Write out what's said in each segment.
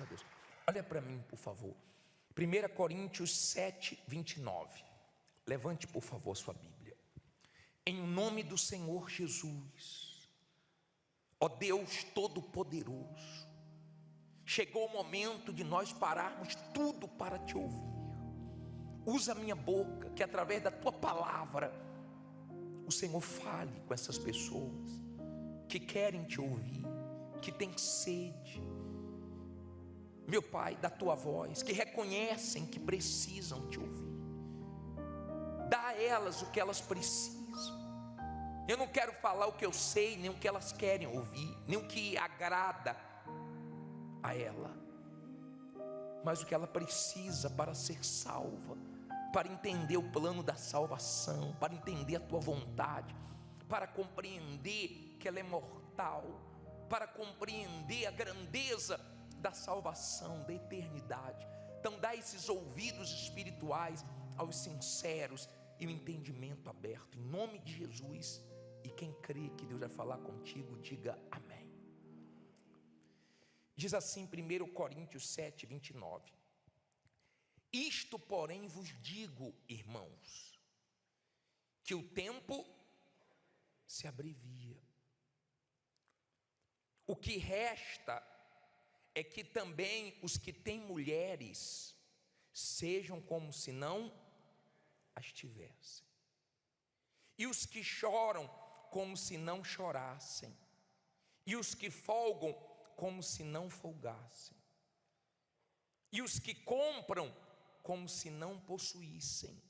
Graças a Deus. Olha para mim, por favor. 1 Coríntios 7, 29. Levante, por favor, sua Bíblia. Em nome do Senhor Jesus, ó Deus Todo-Poderoso, chegou o momento de nós pararmos tudo para te ouvir. Usa a minha boca, que através da tua palavra o Senhor fale com essas pessoas que querem te ouvir, que têm sede, meu Pai, da tua voz, que reconhecem que precisam te ouvir. Dá a elas o que elas precisam. Eu não quero falar o que eu sei, nem o que elas querem ouvir, nem o que agrada a ela, mas o que ela precisa para ser salva, para entender o plano da salvação, para entender a tua vontade, para compreender que ela é mortal, para compreender a grandeza da salvação, da eternidade. Então dá esses ouvidos espirituais aos sinceros e o entendimento aberto, em nome de Jesus. E quem crê que Deus vai falar contigo, diga amém. Diz assim 1 Coríntios 7, 29. Isto, porém, vos digo, irmãos, que o tempo se abrevia. O que resta é que também os que têm mulheres sejam como se não as tivessem, e os que choram como se não chorassem, e os que folgam como se não folgassem, e os que compram como se não possuíssem,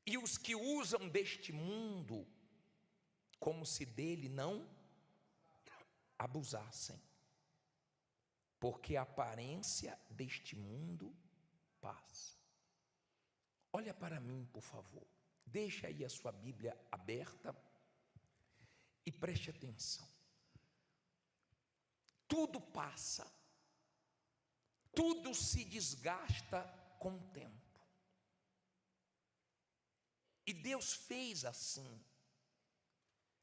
e os que usam deste mundo como se dele não abusassem, porque a aparência deste mundo passa. Olha para mim, por favor, deixa aí a sua Bíblia aberta e preste atenção. Tudo passa, tudo se desgasta com o tempo, e Deus fez assim.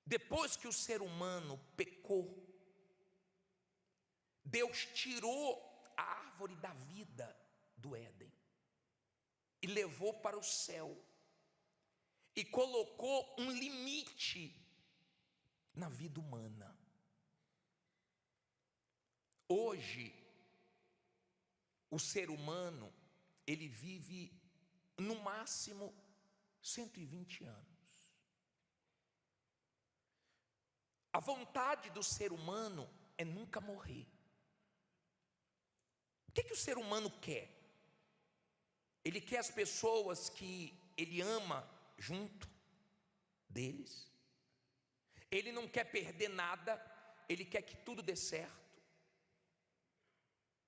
Depois que o ser humano pecou, Deus tirou a árvore da vida do Éden e levou para o céu, e colocou um limite na vida humana. Hoje, o ser humano, ele vive no máximo 120 anos. A vontade do ser humano é nunca morrer. O que o ser humano quer? Ele quer as pessoas que ele ama junto deles. Ele não quer perder nada, ele quer que tudo dê certo.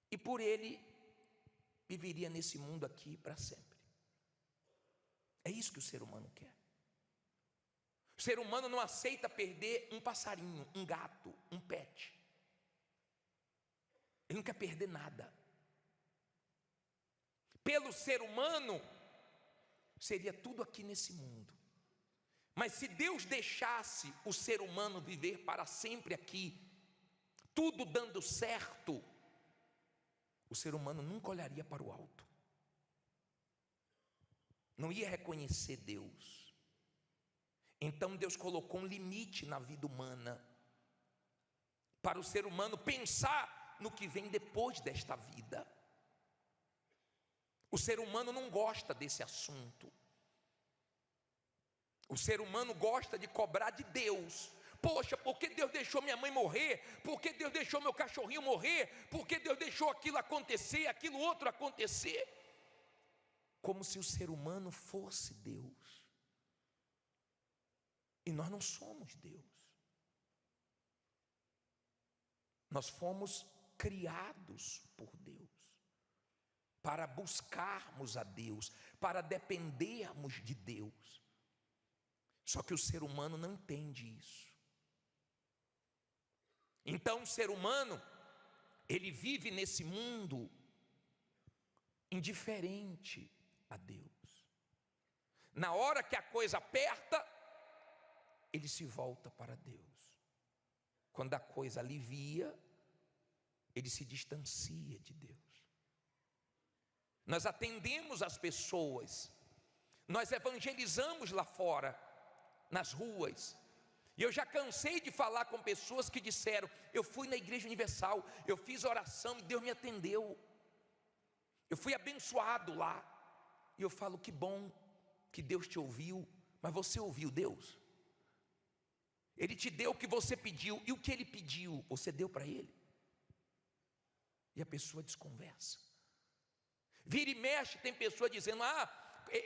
E por ele viveria nesse mundo aqui para sempre. É isso que o ser humano quer. O ser humano não aceita perder um passarinho, um gato, um pet. Ele não quer perder nada. Pelo ser humano, seria tudo aqui nesse mundo. Mas se Deus deixasse o ser humano viver para sempre aqui, tudo dando certo, o ser humano nunca olharia para o alto, não ia reconhecer Deus. Então Deus colocou um limite na vida humana, para o ser humano pensar no que vem depois desta vida. O ser humano não gosta desse assunto. O ser humano gosta de cobrar de Deus. Poxa, por que Deus deixou minha mãe morrer? Por que Deus deixou meu cachorrinho morrer? Por que Deus deixou aquilo acontecer, aquilo outro acontecer? Como se o ser humano fosse Deus. E nós não somos Deus. Nós fomos criados por Deus para buscarmos a Deus, para dependermos de Deus. Só que o ser humano não entende isso. Então o ser humano, ele vive nesse mundo indiferente a Deus. Na hora que a coisa aperta, ele se volta para Deus. Quando a coisa alivia, ele se distancia de Deus. Nós atendemos as pessoas, nós evangelizamos lá fora, nas ruas. E eu já cansei de falar com pessoas que disseram: eu fui na Igreja Universal, eu fiz oração e Deus me atendeu, eu fui abençoado lá. E eu falo: que bom que Deus te ouviu, mas você ouviu Deus? Ele te deu o que você pediu, e o que Ele pediu, você deu para Ele? E a pessoa desconversa. Vira e mexe, tem pessoa dizendo: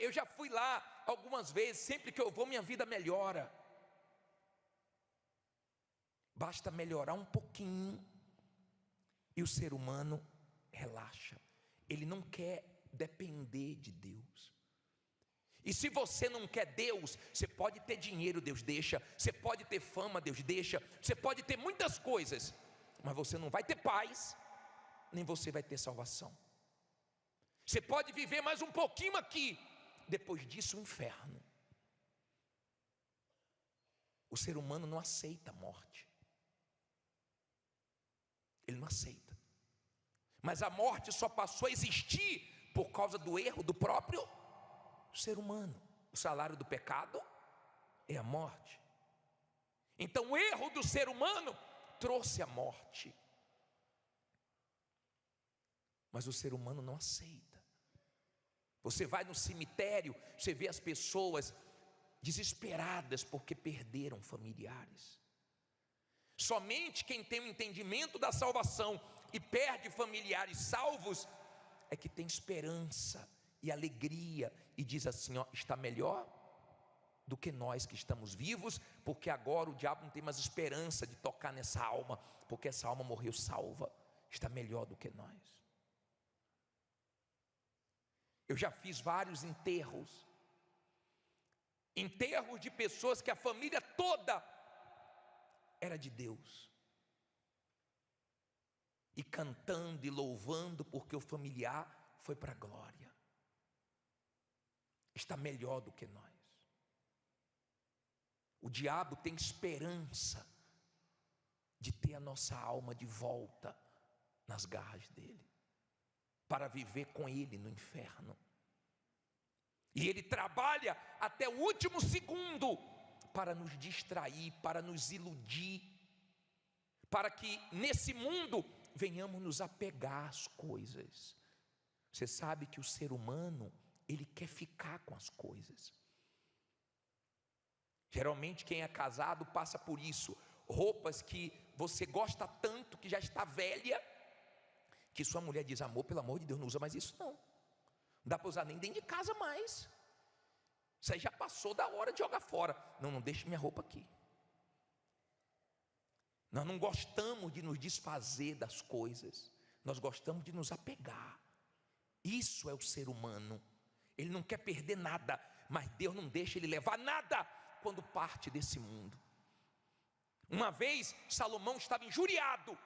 eu já fui lá algumas vezes, sempre que eu vou minha vida melhora. Basta melhorar um pouquinho e o ser humano relaxa. Ele não quer depender de Deus. E se você não quer Deus, você pode ter dinheiro, Deus deixa. Você pode ter fama, Deus deixa. Você pode ter muitas coisas, mas você não vai ter paz, nem você vai ter salvação. Você pode viver mais um pouquinho aqui, depois disso o inferno. O ser humano não aceita a morte. Ele não aceita. Mas a morte só passou a existir por causa do erro do próprio ser humano. O salário do pecado é a morte. Então o erro do ser humano trouxe a morte. Mas o ser humano não aceita. Você vai no cemitério, você vê as pessoas desesperadas porque perderam familiares. Somente quem tem o entendimento da salvação e perde familiares salvos é que tem esperança e alegria e diz assim: está melhor do que nós que estamos vivos, porque agora o diabo não tem mais esperança de tocar nessa alma, porque essa alma morreu salva, está melhor do que nós. Eu já fiz vários enterros de pessoas que a família toda era de Deus, e cantando e louvando porque o familiar foi para a glória. Está melhor do que nós. O diabo tem esperança de ter a nossa alma de volta nas garras dele, para viver com ele no inferno. E ele trabalha até o último segundo para nos distrair, para nos iludir, para que nesse mundo venhamos nos apegar às coisas. Você sabe que o ser humano, ele quer ficar com as coisas. Geralmente quem é casado passa por isso. Roupas que você gosta tanto, que já está velha, que sua mulher diz: amor, pelo amor de Deus, não usa mais isso não. Não dá para usar nem dentro de casa mais. Isso aí já passou da hora de jogar fora. Não deixe minha roupa aqui. Nós não gostamos de nos desfazer das coisas, nós gostamos de nos apegar. Isso é o ser humano. Ele não quer perder nada, mas Deus não deixa ele levar nada quando parte desse mundo. Uma vez Salomão estava injuriado.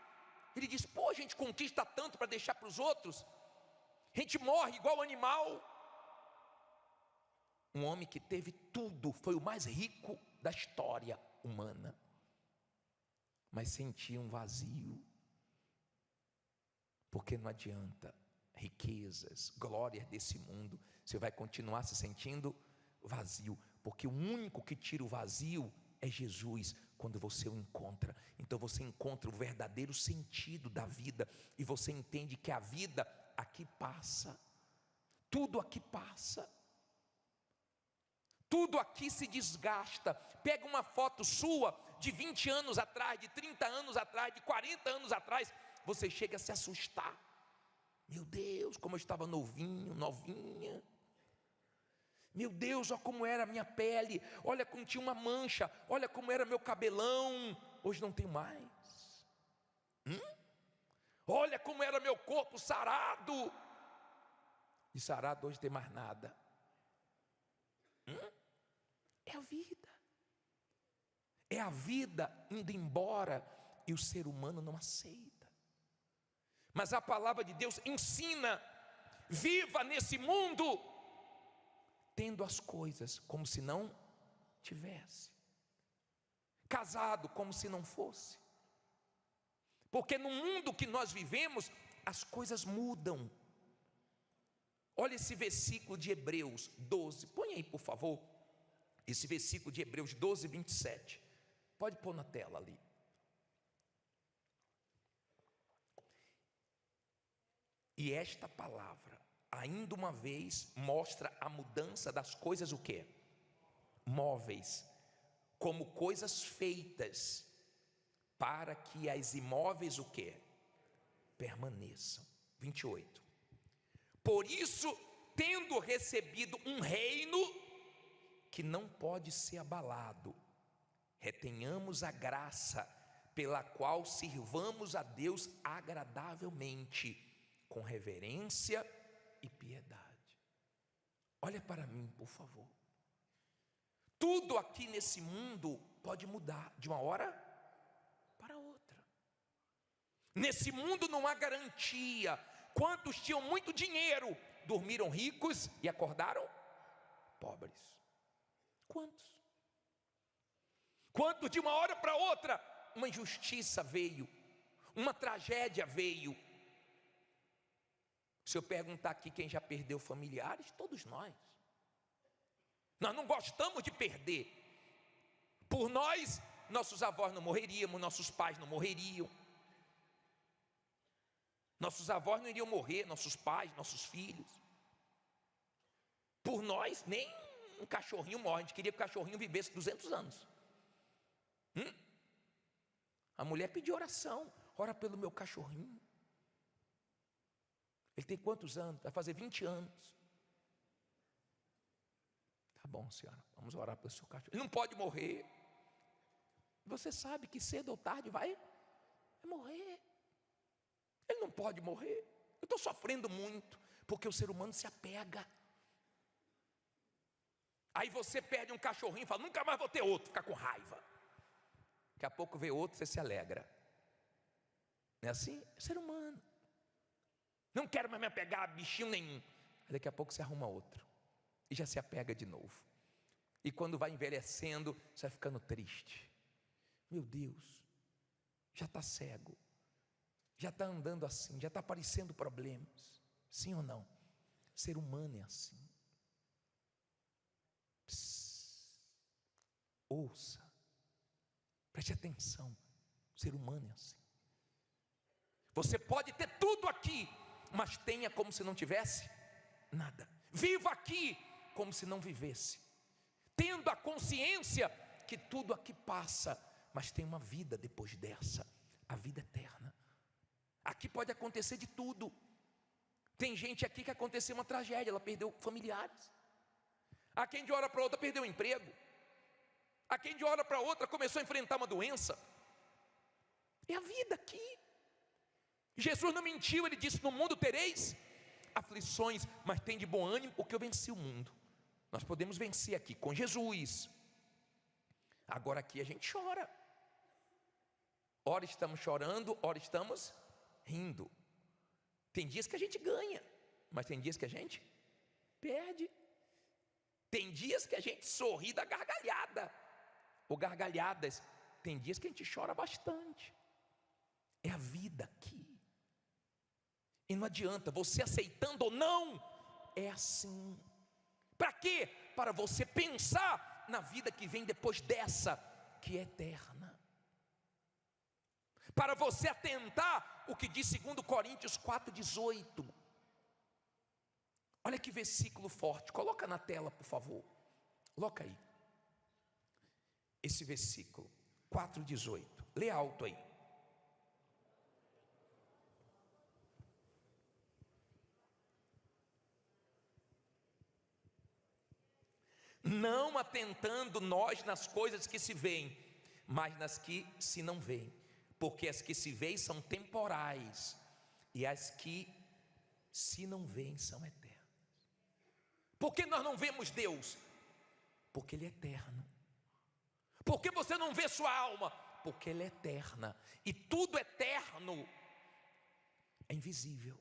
Ele disse: pô, a gente conquista tanto para deixar para os outros, a gente morre igual animal. Um homem que teve tudo, foi o mais rico da história humana, mas sentia um vazio, porque não adianta riquezas, glórias desse mundo, você vai continuar se sentindo vazio, porque o único que tira o vazio é Jesus, quando você o encontra. Então você encontra o verdadeiro sentido da vida, e você entende que a vida aqui passa, tudo aqui passa, tudo aqui se desgasta. Pega uma foto sua de 20 anos atrás, de 30 anos atrás, de 40 anos atrás, você chega a se assustar. Meu Deus, como eu estava novinho, novinha. Meu Deus, olha como era a minha pele, olha como tinha uma mancha, olha como era meu cabelão. Hoje não tem mais. Olha como era meu corpo sarado. E sarado hoje tem mais nada. É a vida. É a vida indo embora, e o ser humano não aceita. Mas a palavra de Deus ensina: viva nesse mundo tendo as coisas como se não tivesse, casado como se não fosse, porque no mundo que nós vivemos, as coisas mudam. Olha esse versículo de Hebreus 12, põe aí por favor, esse versículo de Hebreus 12, 27, pode pôr na tela ali. E esta palavra, ainda uma vez, mostra a mudança das coisas, o quê? Móveis, como coisas feitas, para que as imóveis, o quê? Permaneçam. 28. Por isso, tendo recebido um reino que não pode ser abalado, retenhamos a graça pela qual sirvamos a Deus agradavelmente, com reverência e piedade. Olha para mim, por favor. Tudo aqui nesse mundo pode mudar de uma hora para outra. Nesse mundo não há garantia. Quantos tinham muito dinheiro dormiram ricos e acordaram pobres? Quantos? Quantos de uma hora para outra uma injustiça veio, uma tragédia veio? Se eu perguntar aqui quem já perdeu familiares, todos nós não gostamos de perder. Por nós, nossos avós não morreriam, nossos pais não morreriam, nossos avós não iriam morrer, nossos pais, nossos filhos. Por nós, nem um cachorrinho morre. A gente queria que o cachorrinho vivesse 200 anos. A mulher pediu oração, ora pelo meu cachorrinho. Ele tem quantos anos? Vai fazer 20 anos. Tá bom, senhora, vamos orar pelo seu cachorro. Ele não pode morrer. Você sabe que cedo ou tarde vai morrer. Ele não pode morrer. Eu estou sofrendo muito, porque o ser humano se apega. Aí você perde um cachorrinho e fala, nunca mais vou ter outro, fica com raiva. Daqui a pouco vê outro, você se alegra. Não é assim? É ser humano. Não quero mais me apegar a bichinho nenhum. Aí daqui a pouco você arruma outro e já se apega de novo. E quando vai envelhecendo, você vai ficando triste. Meu Deus, já está cego, já está andando assim, já está aparecendo problemas. Sim ou não? Ser humano é assim. Ouça, preste atenção. Ser humano é assim. Você pode ter tudo aqui, mas tenha como se não tivesse nada. Viva aqui como se não vivesse, tendo a consciência que tudo aqui passa, mas tem uma vida depois dessa, a vida eterna. Aqui pode acontecer de tudo. Tem gente aqui que aconteceu uma tragédia, ela perdeu familiares. Há quem de uma hora para outra perdeu o emprego. Há quem de uma hora para outra começou a enfrentar uma doença. É a vida aqui. Jesus não mentiu, ele disse, no mundo tereis aflições, mas tem de bom ânimo, porque eu venci o mundo. Nós podemos vencer aqui com Jesus. Agora aqui a gente chora. Ora estamos chorando, ora estamos rindo. Tem dias que a gente ganha, mas tem dias que a gente perde. Tem dias que a gente sorri da gargalhada, ou gargalhadas. Tem dias que a gente chora bastante. É a vida aqui. E não adianta, você aceitando ou não, é assim. Para quê? Para você pensar na vida que vem depois dessa, que é eterna. Para você atentar o que diz 2 Coríntios 4,18. Olha que versículo forte, coloca na tela por favor. Coloca aí. Esse versículo 4,18. Lê alto aí. Não atentando nós nas coisas que se veem, mas nas que se não veem, porque as que se veem são temporais, e as que se não veem são eternas. Por que nós não vemos Deus? Porque Ele é eterno. Por que você não vê sua alma? Porque Ele é eterna, e tudo eterno é invisível,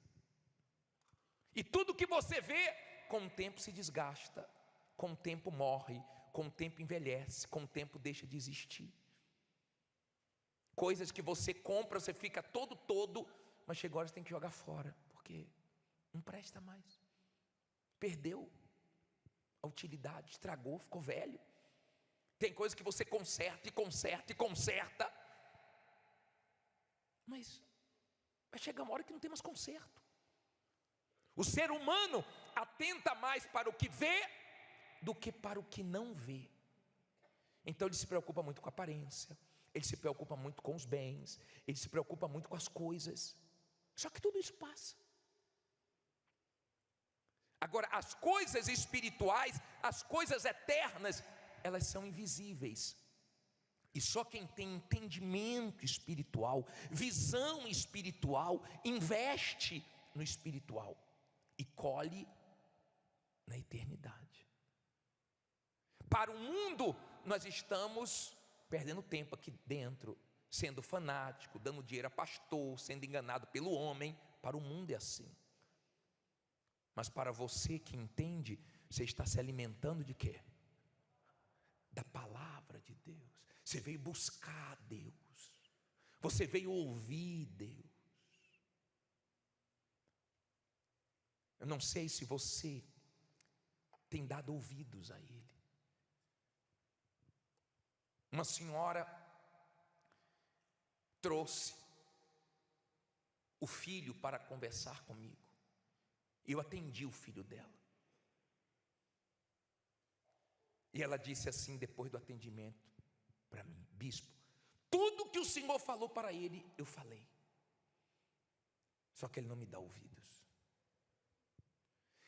e tudo que você vê, com o tempo se desgasta, com o tempo morre, com o tempo envelhece, com o tempo deixa de existir. Coisas que você compra, você fica todo, mas chegou a hora você tem que jogar fora, porque não presta mais. Perdeu a utilidade, estragou, ficou velho. Tem coisas que você conserta, mas vai chegar uma hora que não tem mais conserto. O ser humano atenta mais para o que vê do que para o que não vê. Então ele se preocupa muito com a aparência, ele se preocupa muito com os bens, ele se preocupa muito com as coisas. Só que tudo isso passa. Agora, as coisas espirituais, as coisas eternas, elas são invisíveis. E só quem tem entendimento espiritual, visão espiritual, investe no espiritual e colhe na eternidade. Para o mundo, nós estamos perdendo tempo aqui dentro, sendo fanático, dando dinheiro a pastor, sendo enganado pelo homem. Para o mundo é assim. Mas para você que entende, você está se alimentando de quê? Da palavra de Deus. Você veio buscar Deus, você veio ouvir Deus. Eu não sei se você tem dado ouvidos a Ele. Uma senhora trouxe o filho para conversar comigo. Eu atendi o filho dela. E ela disse assim, depois do atendimento para mim: bispo, tudo que o senhor falou para ele, eu falei. Só que ele não me dá ouvidos.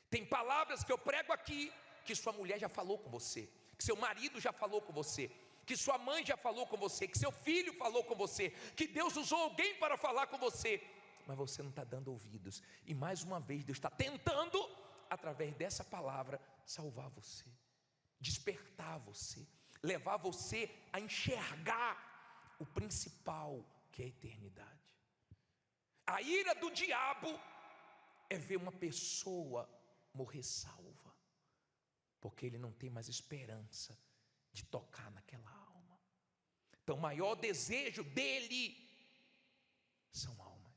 Tem palavras que eu prego aqui, que sua mulher já falou com você, que seu marido já falou com você, que sua mãe já falou com você, que seu filho falou com você, que Deus usou alguém para falar com você, mas você não está dando ouvidos. E mais uma vez Deus está tentando, através dessa palavra, salvar você, despertar você, levar você a enxergar o principal, que é a eternidade. A ira do diabo é ver uma pessoa morrer salva, porque ele não tem mais esperança de tocar naquela alma. Então o maior desejo dele são almas.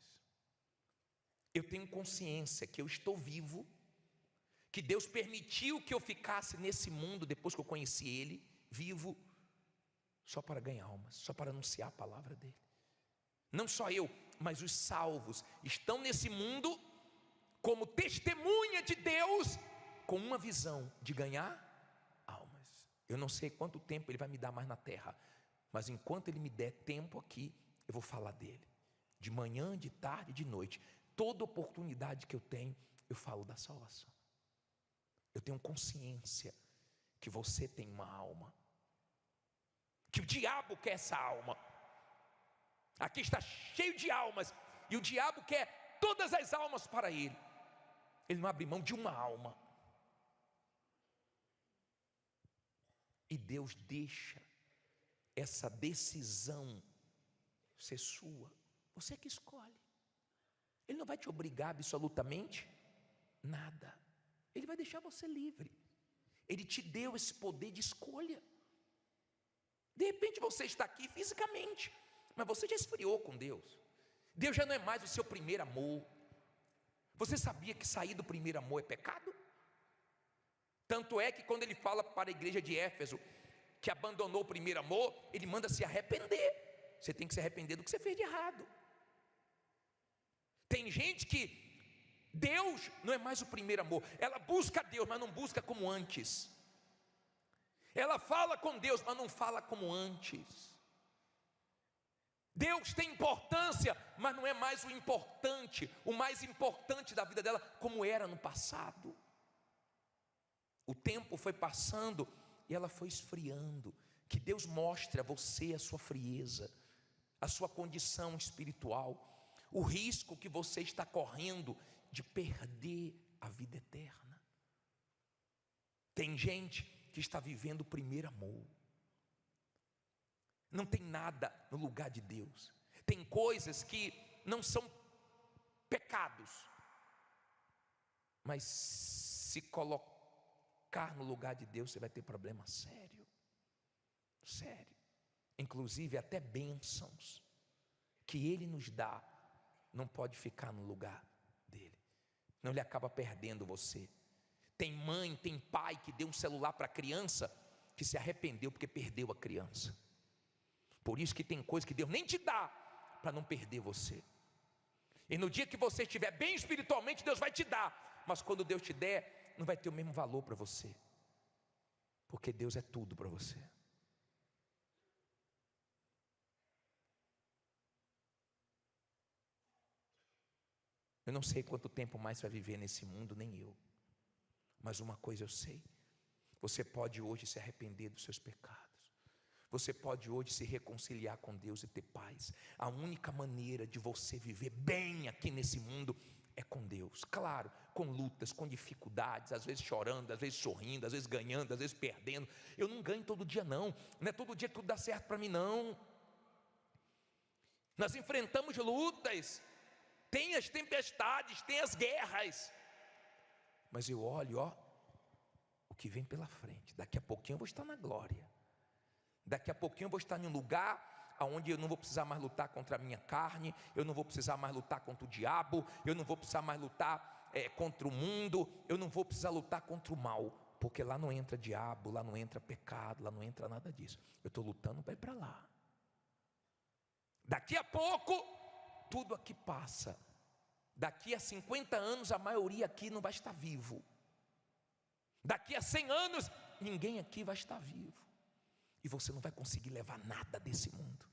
Eu tenho consciência que eu estou vivo, que Deus permitiu que eu ficasse nesse mundo depois que eu conheci Ele, vivo, só para ganhar almas, só para anunciar a palavra dEle. Não só eu, mas os salvos estão nesse mundo como testemunha de Deus, com uma visão de ganhar almas. Eu não sei quanto tempo Ele vai me dar mais na terra, mas enquanto Ele me der tempo aqui, eu vou falar dEle, de manhã, de tarde, de noite. Toda oportunidade que eu tenho, eu falo da salvação. Eu tenho consciência que você tem uma alma, que o diabo quer essa alma. Aqui está cheio de almas, e o diabo quer todas as almas para ele. Ele não abre mão de uma alma. E Deus deixa essa decisão ser sua. Você que escolhe. Ele não vai te obrigar absolutamente nada. Ele vai deixar você livre. Ele te deu esse poder de escolha. De repente você está aqui fisicamente, mas você já esfriou com Deus. Deus já não é mais o seu primeiro amor. Você sabia que sair do primeiro amor é pecado? Tanto é que quando ele fala para a igreja de Éfeso que abandonou o primeiro amor, ele manda se arrepender. Você tem que se arrepender do que você fez de errado. Tem gente que Deus não é mais o primeiro amor. Ela busca Deus, mas não busca como antes. Ela fala com Deus, mas não fala como antes. Deus tem importância, mas não é mais o importante, o mais importante da vida dela, como era no passado. O tempo foi passando e ela foi esfriando. Que Deus mostre a você a sua frieza, a sua condição espiritual, o risco que você está correndo de perder a vida eterna. Tem gente que está vivendo o primeiro amor. Não tem nada no lugar de Deus. Tem coisas que não são pecados, mas se colocar no lugar de Deus, você vai ter problema sério. Sério. Inclusive até bênçãos que Ele nos dá não pode ficar no lugar dele, não, Ele acaba perdendo você. Tem mãe, tem pai que deu um celular para a criança, que se arrependeu porque perdeu a criança. Por isso que tem coisa que Deus nem te dá, para não perder você. E no dia que você estiver bem espiritualmente, Deus vai te dar, mas quando Deus te der, não vai ter o mesmo valor para você, porque Deus é tudo para você. Eu não sei quanto tempo mais você vai viver nesse mundo, nem eu, mas uma coisa eu sei: você pode hoje se arrepender dos seus pecados, você pode hoje se reconciliar com Deus e ter paz. A única maneira de você viver bem aqui nesse mundo é com Deus, claro, com lutas, com dificuldades, às vezes chorando, às vezes sorrindo, às vezes ganhando, às vezes perdendo. Eu não ganho todo dia não é todo dia que tudo dá certo para mim não. Nós enfrentamos lutas, tem as tempestades, tem as guerras, mas eu olho, o que vem pela frente. Daqui a pouquinho eu vou estar na glória, daqui a pouquinho eu vou estar em um lugar onde eu não vou precisar mais lutar contra a minha carne, eu não vou precisar mais lutar contra o diabo, eu não vou precisar mais lutar contra o mundo, eu não vou precisar lutar contra o mal, porque lá não entra diabo, lá não entra pecado, lá não entra nada disso. Eu estou lutando para ir para lá. Daqui a pouco tudo aqui passa. Daqui a 50 anos a maioria aqui não vai estar vivo. Daqui a 100 anos ninguém aqui vai estar vivo. E você não vai conseguir levar nada desse mundo,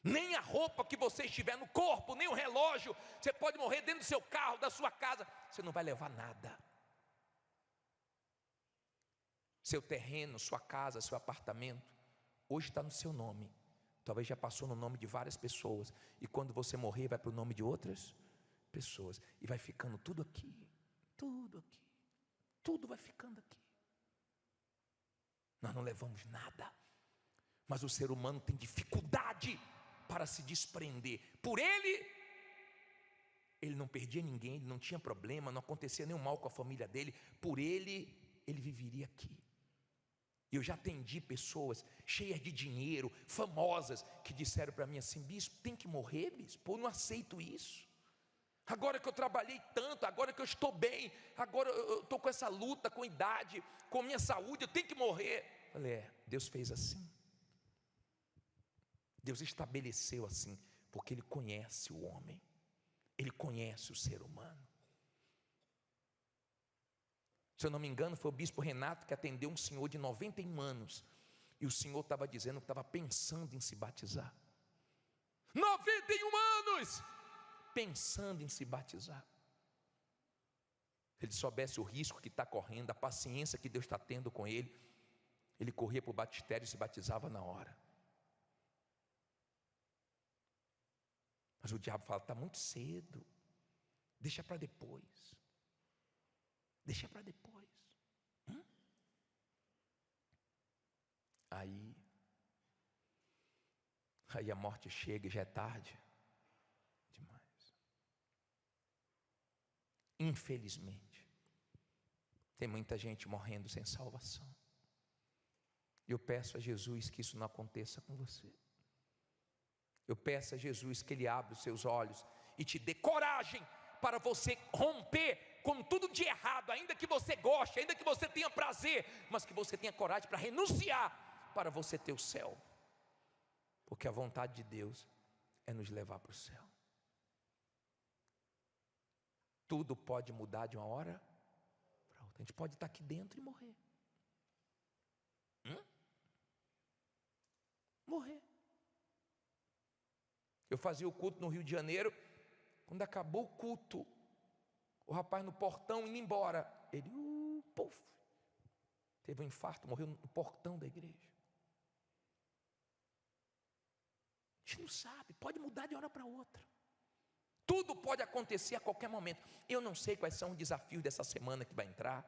nem a roupa que você estiver no corpo, nem o relógio. Você pode morrer dentro do seu carro, da sua casa, você não vai levar nada. Seu terreno, sua casa, seu apartamento, hoje está no seu nome, talvez já passou no nome de várias pessoas, e quando você morrer vai para o nome de outras pessoas, e vai ficando tudo aqui, tudo vai ficando aqui. Nós não levamos nada, mas o ser humano tem dificuldade para se desprender. Por ele não perdia ninguém, ele não tinha problema, não acontecia nenhum mal com a família dele. Por ele viveria aqui. E eu já atendi pessoas cheias de dinheiro, famosas, que disseram para mim assim: bispo, tem que morrer, bispo, eu não aceito isso. Agora que eu trabalhei tanto, agora que eu estou bem, agora eu estou com essa luta, com idade, com minha saúde, eu tenho que morrer. Eu falei, Deus fez assim. Deus estabeleceu assim, porque Ele conhece o homem, Ele conhece o ser humano. Se eu não me engano, foi o bispo Renato que atendeu um senhor de 91 anos, e o senhor estava dizendo que estava pensando em se batizar. 91 anos! Pensando em se batizar. Se ele soubesse o risco que está correndo, a paciência que Deus está tendo com ele, ele corria para o batistério e se batizava na hora. Mas o diabo fala, está muito cedo, deixa para depois, deixa para depois. Aí a morte chega e já é tarde demais. Infelizmente, tem muita gente morrendo sem salvação. Eu peço a Jesus que isso não aconteça com você. Eu peço a Jesus que Ele abra os seus olhos e te dê coragem para você romper com tudo de errado, ainda que você goste, ainda que você tenha prazer, mas que você tenha coragem para renunciar, para você ter o céu. Porque a vontade de Deus é nos levar para o céu. Tudo pode mudar de uma hora para outra. A gente pode estar aqui dentro e morrer. Morrer. Eu fazia o culto no Rio de Janeiro. Quando acabou o culto, o rapaz no portão indo embora, ele teve um infarto, morreu no portão da igreja. A gente não sabe, pode mudar de hora para outra. Tudo pode acontecer a qualquer momento. Eu não sei quais são os desafios dessa semana que vai entrar.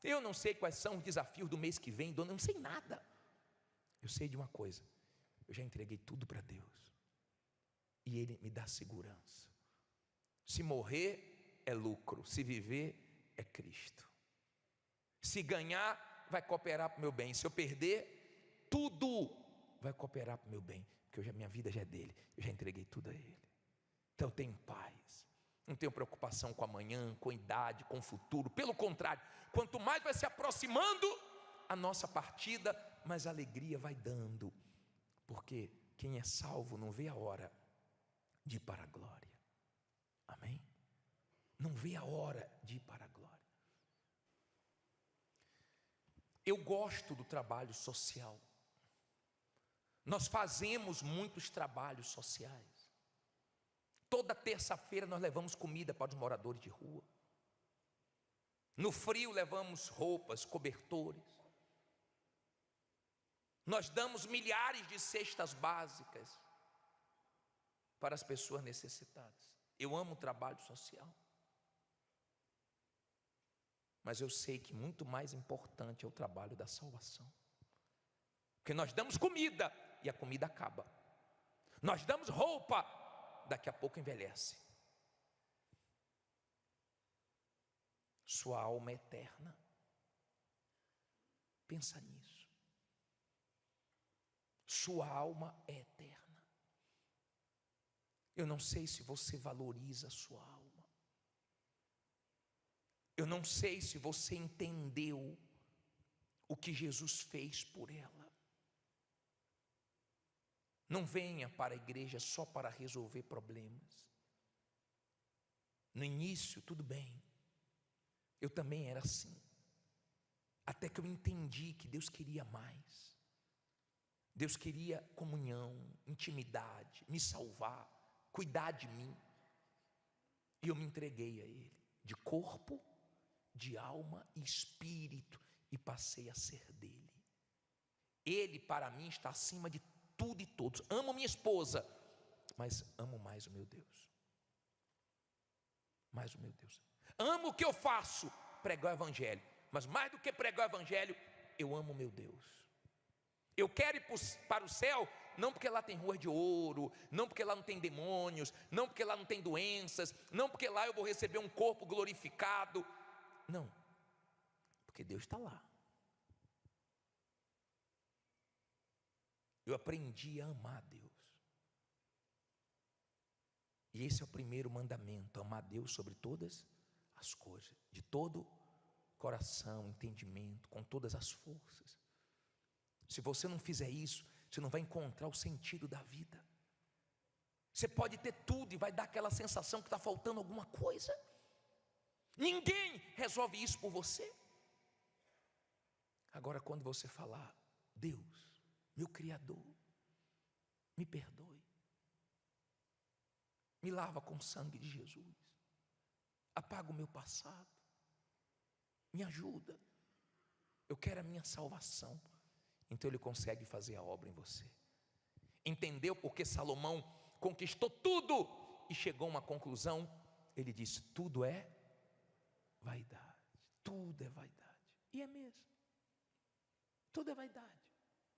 Eu não sei quais são os desafios do mês que vem. Eu não sei nada. Eu sei de uma coisa: eu já entreguei tudo para Deus, e Ele me dá segurança. Se morrer é lucro, se viver é Cristo. Se ganhar, vai cooperar para o meu bem. Se eu perder, tudo vai cooperar para o meu bem, porque porque hoje a minha vida já é dele, eu já entreguei tudo a ele. Então eu tenho paz, não tenho preocupação com amanhã, com a idade, com o futuro. Pelo contrário, quanto mais vai se aproximando a nossa partida, mais alegria vai dando, porque quem é salvo não vê a hora de ir para a glória. Amém? Não vê a hora de ir para a glória. Eu gosto do trabalho social. Nós fazemos muitos trabalhos sociais. Toda terça-feira nós levamos comida para os moradores de rua. No frio levamos roupas, cobertores. Nós damos milhares de cestas básicas para as pessoas necessitadas. Eu amo o trabalho social. Mas eu sei que muito mais importante é o trabalho da salvação. Porque nós damos comida e a comida acaba. Nós damos roupa, daqui a pouco envelhece. Sua alma é eterna. Pensa nisso. Sua alma é eterna. Eu não sei se você valoriza a sua alma. Eu não sei se você entendeu o que Jesus fez por ela. Não venha para a igreja só para resolver problemas. No início, tudo bem. Eu também era assim. Até que eu entendi que Deus queria mais. Deus queria comunhão, intimidade, me salvar, cuidar de mim. E eu me entreguei a Ele, de corpo, de alma e espírito, e passei a ser dele. Ele para mim está acima de tudo e todos. Amo minha esposa, mas amo mais o meu Deus. Mais o meu Deus. Amo o que eu faço, pregar o evangelho, mas mais do que pregar o evangelho, eu amo o meu Deus. Eu quero ir para o céu, não porque lá tem ruas de ouro, não porque lá não tem demônios, não porque lá não tem doenças, não porque lá eu vou receber um corpo glorificado. Não, porque Deus está lá. Eu aprendi a amar Deus. E esse é o primeiro mandamento: amar Deus sobre todas as coisas, de todo coração, entendimento, com todas as forças. Se você não fizer isso, você não vai encontrar o sentido da vida. Você pode ter tudo e vai dar aquela sensação que está faltando alguma coisa. Ninguém resolve isso por você. Agora, quando você falar: Deus, meu Criador, me perdoe, me lava com o sangue de Jesus, apaga o meu passado, me ajuda, eu quero a minha salvação. Então Ele consegue fazer a obra em você. Entendeu porque Salomão conquistou tudo e chegou a uma conclusão? Ele disse: tudo é vaidade, tudo é vaidade. E é mesmo, tudo é vaidade,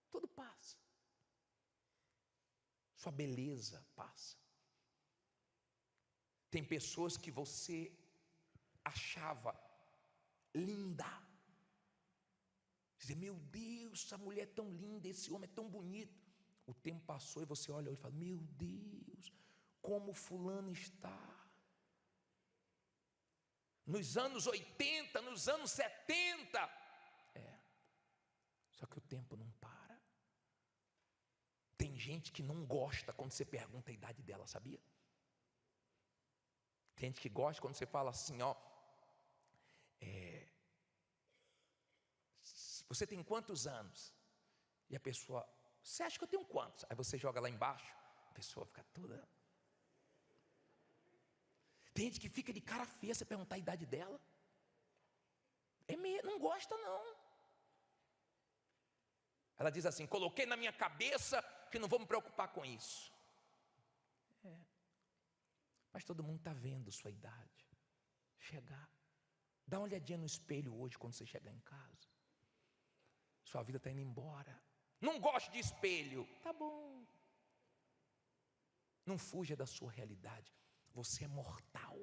tudo passa. Sua beleza passa. Tem pessoas que você achava linda, dizia: meu Deus, essa mulher é tão linda, esse homem é tão bonito. O tempo passou e você olha e fala: meu Deus, como fulano está. Nos anos 80, nos anos 70. Só que o tempo não para. Tem gente que não gosta quando você pergunta a idade dela, sabia? Tem gente que gosta quando você fala assim: ó, você tem quantos anos? E a pessoa: você acha que eu tenho quantos? Aí você joga lá embaixo, a pessoa fica toda. Tem gente que fica de cara feia você perguntar a idade dela. Não gosta não. Ela diz assim: coloquei na minha cabeça que não vou me preocupar com isso. Mas todo mundo está vendo sua idade chegar. Dá uma olhadinha no espelho hoje quando você chegar em casa. Sua vida está indo embora. Não gosto de espelho. Tá bom. Não fuja da sua realidade. Você é mortal.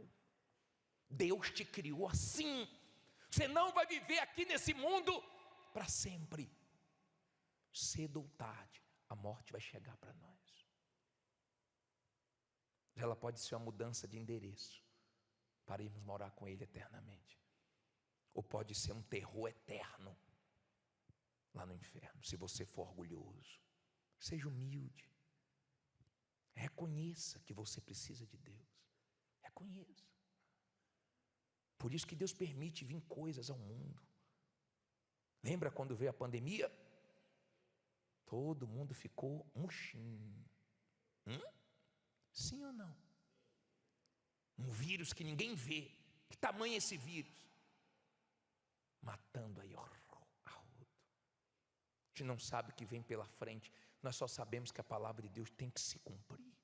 Deus te criou assim. Você não vai viver aqui nesse mundo para sempre. Cedo ou tarde, a morte vai chegar para nós. ela pode ser uma mudança de endereço para irmos morar com Ele eternamente, ou pode ser um terror eterno lá no inferno. Se você for orgulhoso, seja humilde, reconheça que você precisa de Deus, reconheça. Por isso que Deus permite vir coisas ao mundo. Lembra quando veio a pandemia? Todo mundo ficou murchinho. Sim ou não? Um vírus que ninguém vê. Que tamanho é esse vírus? Matando aí a rodo. A gente não sabe o que vem pela frente. Nós só sabemos que a palavra de Deus tem que se cumprir.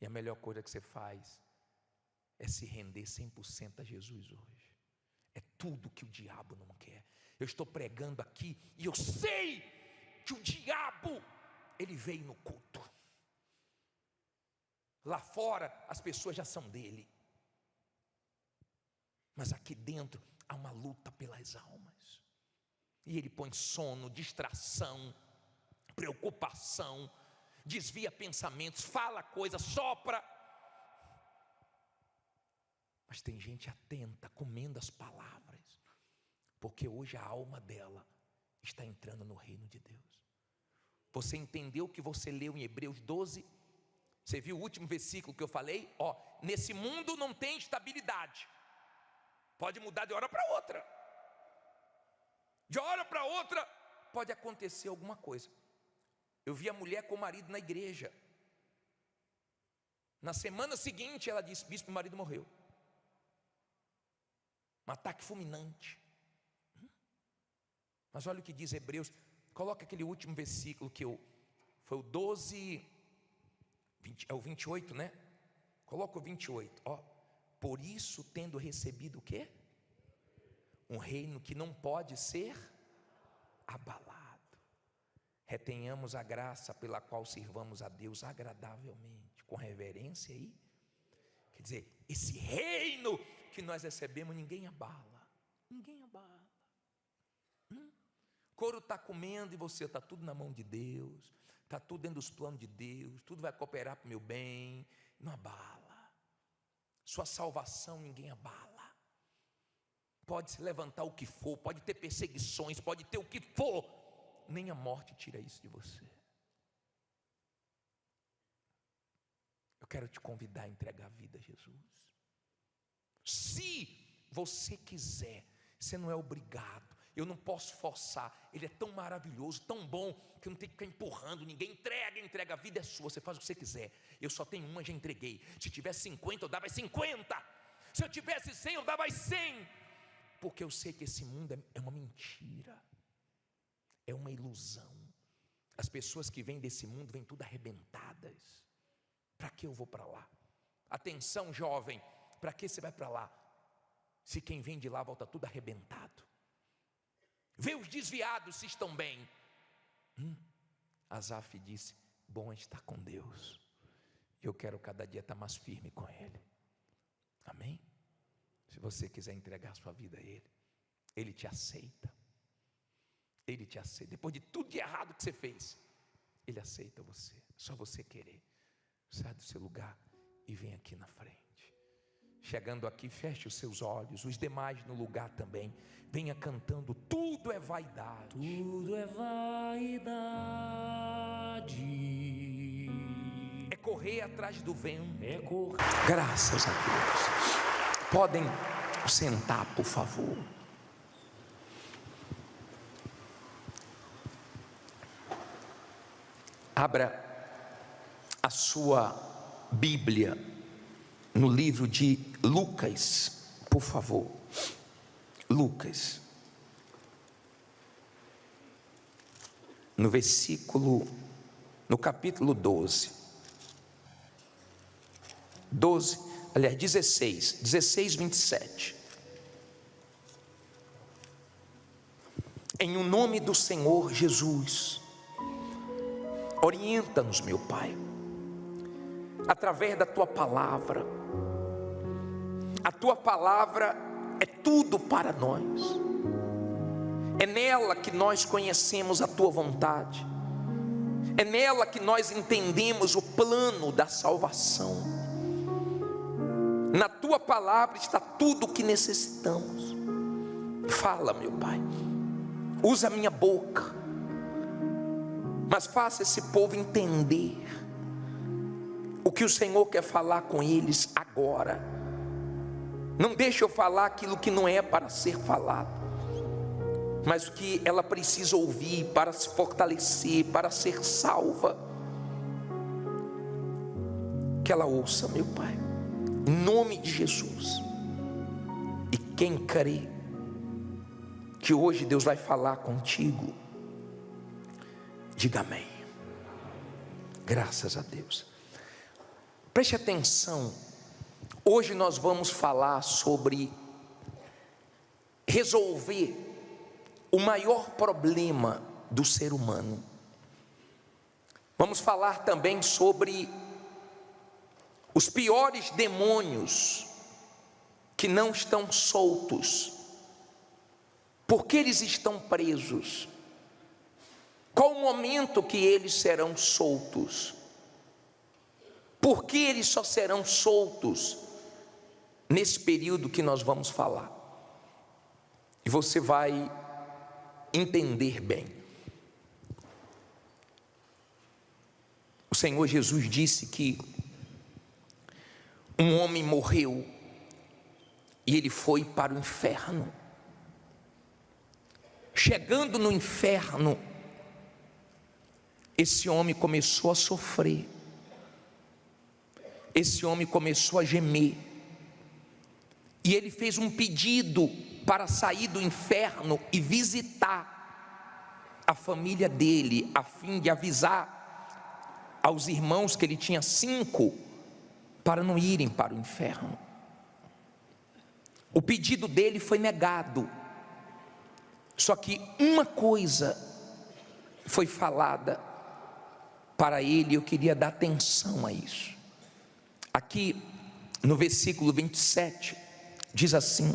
E a melhor coisa que você faz é se render 100% a Jesus hoje. É tudo que o diabo não quer. Eu estou pregando aqui e eu sei que o diabo, ele veio no culto. Lá fora as pessoas já são dele, mas aqui dentro há uma luta pelas almas. E ele põe sono, distração, preocupação, desvia pensamentos, fala coisas, sopra. Mas tem gente atenta, comendo as palavras, porque hoje a alma dela está entrando no reino de Deus. Você entendeu o que você leu em Hebreus 12? Você viu o último versículo que eu falei? Nesse mundo não tem estabilidade, pode mudar de hora para outra. De hora para outra pode acontecer alguma coisa. Eu vi a mulher com o marido na igreja. Na semana seguinte ela disse: bispo, meu marido morreu. Um ataque fulminante. Mas olha o que diz Hebreus. Coloca aquele último versículo foi o 12, 20, é o 28, né? Coloca o 28. Por isso, tendo recebido o quê? Um reino que não pode ser abalado, retenhamos a graça pela qual sirvamos a Deus agradavelmente, com reverência aí. Quer dizer, esse reino que nós recebemos, ninguém abala. Ninguém abala. Couro está comendo e você está tudo na mão de Deus, está tudo dentro dos planos de Deus, tudo vai cooperar para o meu bem. Não abala. Sua salvação ninguém abala. Pode se levantar o que for, pode ter perseguições, pode ter o que for, nem a morte tira isso de você. Eu quero te convidar a entregar a vida a Jesus. Se você quiser, você não é obrigado. Eu não posso forçar. Ele é tão maravilhoso, tão bom, que eu não tenho que ficar empurrando ninguém. Entrega, a vida é sua, você faz o que você quiser. Eu só tenho uma, já entreguei. Se tivesse 50, eu dava 50. Se eu tivesse 100, eu dava 100. Porque eu sei que esse mundo é uma mentira, é uma ilusão. As pessoas que vêm desse mundo vêm tudo arrebentadas. Para que eu vou para lá? Atenção, jovem, para que você vai para lá? Se quem vem de lá volta tudo arrebentado. Vê os desviados se estão bem. Asaf disse: bom é estar com Deus. Eu quero cada dia estar mais firme com Ele. Amém? Se você quiser entregar sua vida a Ele, Ele te aceita. Ele te aceita. Depois de tudo de errado que você fez, Ele aceita você. É só você querer. Sai do seu lugar e vem aqui na frente. Chegando aqui, feche os seus olhos. Os demais no lugar também. Venha cantando: tudo é vaidade. Tudo é vaidade. É correr atrás do vento. É correr. Graças a Deus. Podem sentar, por favor. Abra a sua Bíblia no livro de Lucas, por favor. Lucas, no capítulo 16, 27. Em o nome do Senhor Jesus, orienta-nos, meu Pai, através da Tua palavra. A Tua palavra é tudo para nós. É nela que nós conhecemos a Tua vontade. É nela que nós entendemos o plano da salvação. Na tua palavra está tudo o que necessitamos. Fala, meu Pai, usa a minha boca, mas faça esse povo entender o que o Senhor quer falar com eles agora. Não deixe eu falar aquilo que não é para ser falado, mas o que ela precisa ouvir para se fortalecer, para ser salva. Que ela ouça, meu Pai, em nome de Jesus. E quem crê que hoje Deus vai falar contigo, diga amém. Graças a Deus. Preste atenção. Hoje nós vamos falar sobre resolver o maior problema do ser humano. Vamos falar também sobre os piores demônios que não estão soltos. Por que eles estão presos? Qual o momento que eles serão soltos? Por que eles só serão soltos nesse período que nós vamos falar? E você vai entender bem. O Senhor Jesus disse que um homem morreu e ele foi para o inferno. Chegando no inferno, esse homem começou a sofrer. Esse homem começou a gemer. E ele fez um pedido para sair do inferno e visitar a família dele, a fim de avisar aos irmãos que ele tinha 5 para não irem para o inferno. O pedido dele foi negado. Só que uma coisa foi falada para ele, eu queria dar atenção a isso. Aqui no versículo 27, diz assim: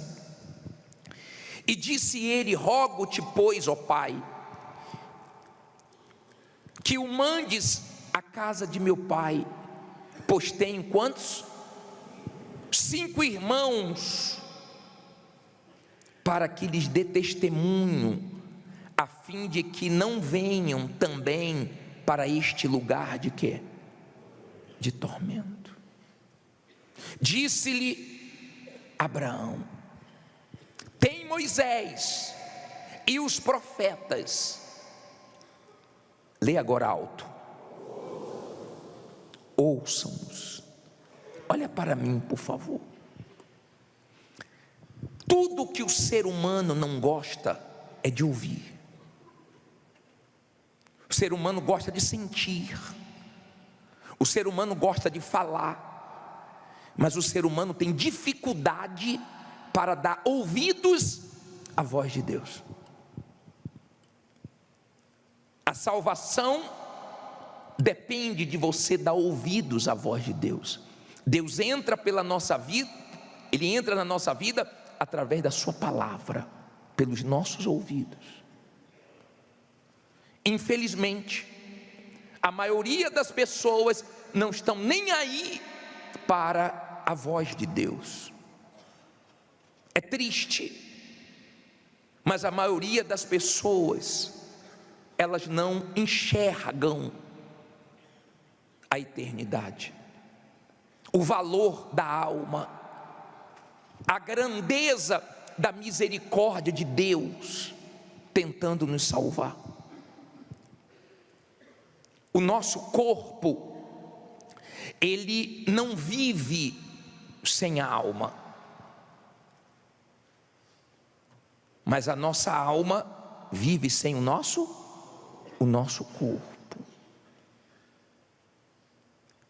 e disse ele: rogo-te, pois, ó Pai, que o mandes à casa de meu pai, pois tenho quantos? 5 irmãos, para que lhes dê testemunho, a fim de que não venham também para este lugar de quê? De tormento. Disse-lhe Abraão: tem Moisés e os profetas. Lê agora alto. Ouçam-nos. Olha para mim, por favor. Tudo que o ser humano não gosta é de ouvir. O ser humano gosta de sentir. O ser humano gosta de falar. Mas o ser humano tem dificuldade para dar ouvidos à voz de Deus. A salvação depende de você dar ouvidos à voz de Deus. Deus entra pela nossa vida, Ele entra na nossa vida através da sua palavra, pelos nossos ouvidos. Infelizmente, a maioria das pessoas não estão nem aí para a voz de Deus. É triste, mas a maioria das pessoas, elas não enxergam a eternidade, o valor da alma, a grandeza da misericórdia de Deus tentando nos salvar. O nosso corpo, ele não vive sem a alma, mas a nossa alma vive sem o nosso corpo.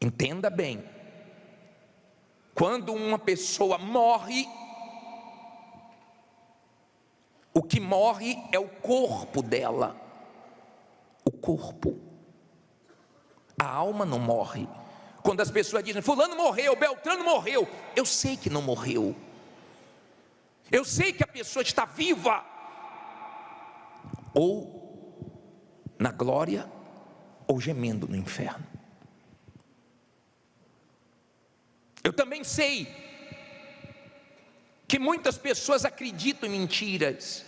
Entenda bem, quando uma pessoa morre, o que morre é o corpo dela, o corpo. A alma não morre. Quando as pessoas dizem: fulano morreu, Beltrano morreu, eu sei que não morreu. Eu sei que a pessoa está viva, ou na glória, ou gemendo no inferno. Eu também sei que muitas pessoas acreditam em mentiras.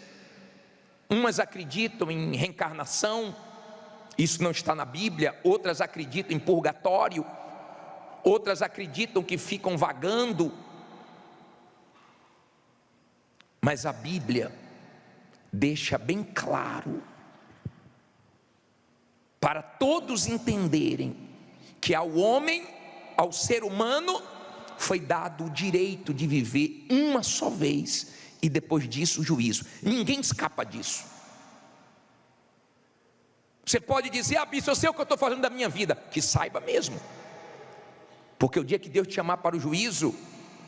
Umas acreditam em reencarnação, isso não está na Bíblia. Outras acreditam em purgatório, outras acreditam que ficam vagando. Mas a Bíblia deixa bem claro, para todos entenderem, que ao homem, ao ser humano, foi dado o direito de viver uma só vez, e depois disso o juízo. Ninguém escapa disso. Você pode dizer: ah, bispo, eu sei o que eu estou fazendo da minha vida. Que saiba mesmo, porque o dia que Deus te chamar para o juízo,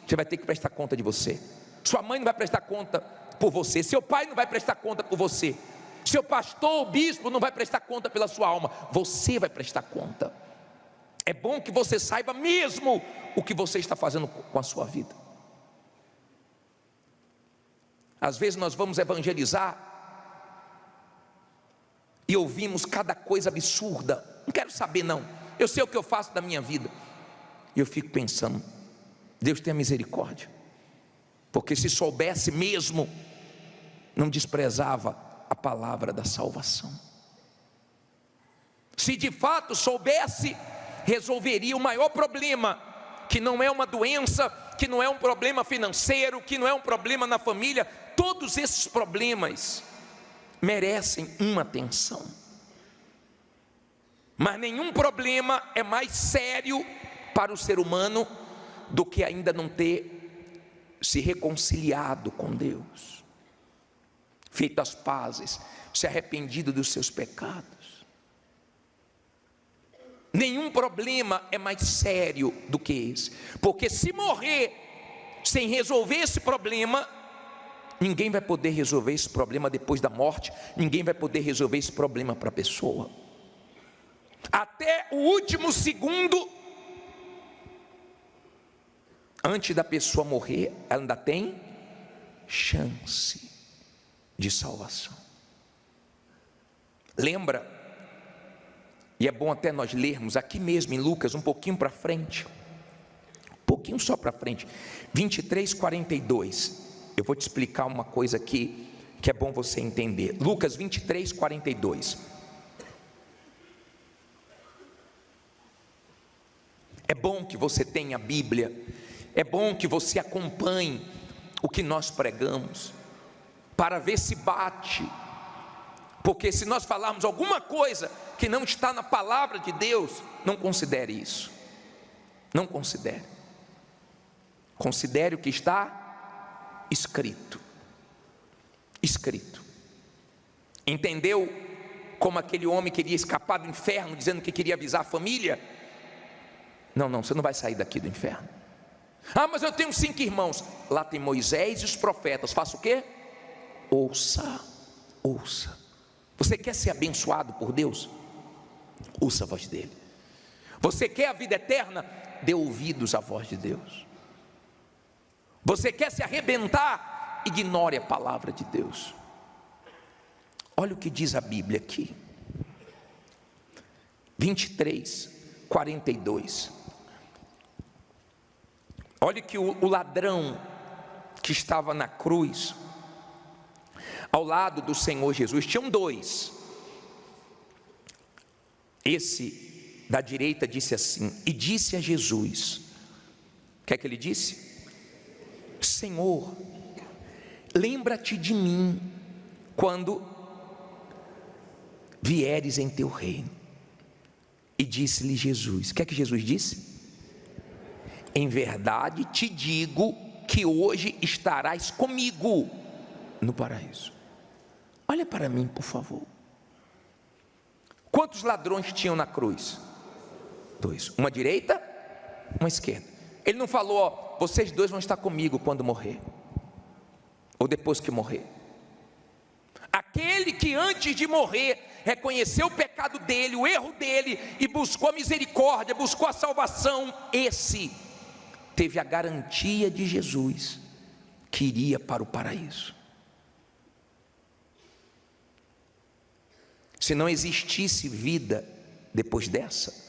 você vai ter que prestar conta de você. Sua mãe não vai prestar conta por você, seu pai não vai prestar conta por você, seu pastor, o bispo não vai prestar conta pela sua alma, você vai prestar conta. É bom que você saiba mesmo o que você está fazendo com a sua vida. Às vezes nós vamos evangelizar e ouvimos cada coisa absurda. Não quero saber não, eu sei o que eu faço da minha vida. E eu fico pensando: Deus tenha misericórdia, porque se soubesse mesmo, não desprezava a palavra da salvação. Se de fato soubesse, resolveria o maior problema, que não é uma doença, que não é um problema financeiro, que não é um problema na família. Todos esses problemas merecem uma atenção, mas nenhum problema é mais sério para o ser humano do que ainda não ter se reconciliado com Deus, feito as pazes, se arrependido dos seus pecados. Nenhum problema é mais sério do que esse, porque se morrer sem resolver esse problema, ninguém vai poder resolver esse problema depois da morte, ninguém vai poder resolver esse problema para a pessoa. Até o último segundo, antes da pessoa morrer, ela ainda tem chance de salvação. Lembra? E é bom até nós lermos aqui mesmo em Lucas, um pouquinho para frente, um pouquinho só para frente, 23:42. Eu vou te explicar uma coisa aqui que é bom você entender. Lucas 23:42. É bom que você tenha a Bíblia, é bom que você acompanhe o que nós pregamos, para ver se bate, porque se nós falarmos alguma coisa que não está na palavra de Deus, não considere isso, não considere, considere o que está escrito. Entendeu como aquele homem queria escapar do inferno, dizendo que queria avisar a família? Não, você não vai sair daqui do inferno. Ah, mas eu tenho 5 irmãos. Lá tem Moisés e os profetas. Faça o quê? Ouça. Você quer ser abençoado por Deus? Ouça a voz dele. Você quer a vida eterna? Dê ouvidos à voz de Deus. Você quer se arrebentar? Ignore a palavra de Deus. Olha o que diz a Bíblia aqui, 23:42. Olha que o ladrão que estava na cruz, ao lado do Senhor Jesus, tinham 2. Esse da direita disse assim, e disse a Jesus, o que é que ele disse? Senhor, lembra-te de mim quando vieres em teu reino. E disse-lhe Jesus, o que é que Jesus disse? Em verdade te digo que hoje estarás comigo no paraíso. Olha para mim, por favor. Quantos ladrões tinham na cruz? 2, uma direita, uma esquerda. Ele não falou, ó, vocês 2 vão estar comigo quando morrer, ou depois que morrer. Aquele que antes de morrer reconheceu o pecado dele, o erro dele, e buscou a misericórdia, buscou a salvação, esse teve a garantia de Jesus que iria para o paraíso. Se não existisse vida depois dessa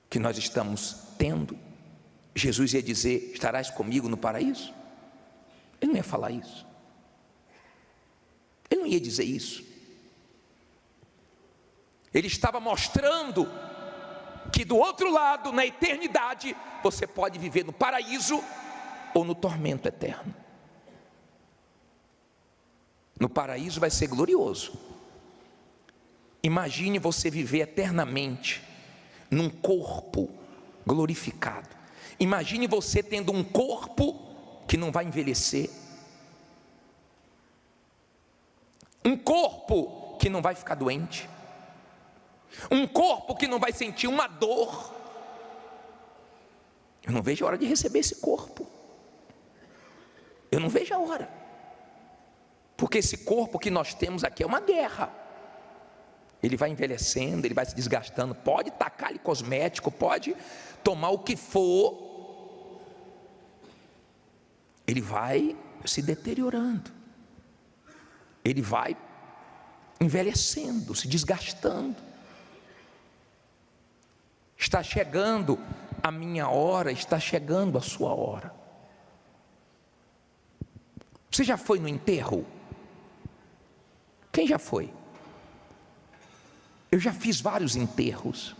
que nós estamos tendo, Jesus ia dizer: estarás comigo no paraíso? Ele não ia falar isso. Ele não ia dizer isso. Ele estava mostrando que do outro lado, na eternidade, você pode viver no paraíso ou no tormento eterno. No paraíso vai ser glorioso. Imagine você viver eternamente num corpo glorificado. Imagine você tendo um corpo que não vai envelhecer, um corpo que não vai ficar doente, um corpo que não vai sentir uma dor. Eu não vejo a hora de receber esse corpo. Eu não vejo a hora, porque esse corpo que nós temos aqui é uma guerra. Ele vai envelhecendo, ele vai se desgastando. Pode tacar-lhe cosmético, pode tomar o que for, ele vai se deteriorando, ele vai envelhecendo, se desgastando. Está chegando a minha hora, está chegando a sua hora. Você já foi no enterro? Quem já foi? Eu já fiz vários enterros.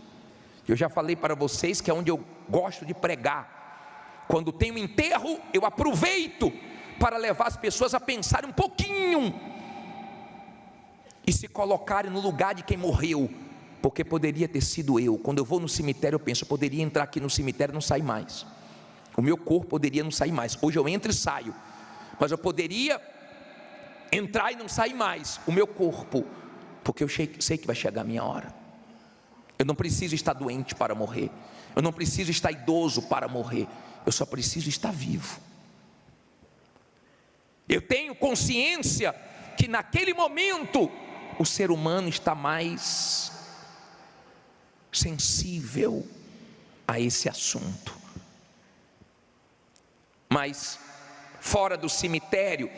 Eu já falei para vocês que é onde eu gosto de pregar. Quando tem um enterro, eu aproveito para levar as pessoas a pensarem um pouquinho e se colocarem no lugar de quem morreu, porque poderia ter sido eu. Quando eu vou no cemitério, eu penso: eu poderia entrar aqui no cemitério e não sair mais. O meu corpo poderia não sair mais. Hoje eu entro e saio, mas eu poderia entrar e não sair mais, o meu corpo, porque eu sei que vai chegar a minha hora. Eu não preciso estar doente para morrer, eu não preciso estar idoso para morrer, eu só preciso estar vivo. Eu tenho consciência que naquele momento o ser humano está mais sensível a esse assunto. Mas fora do cemitério,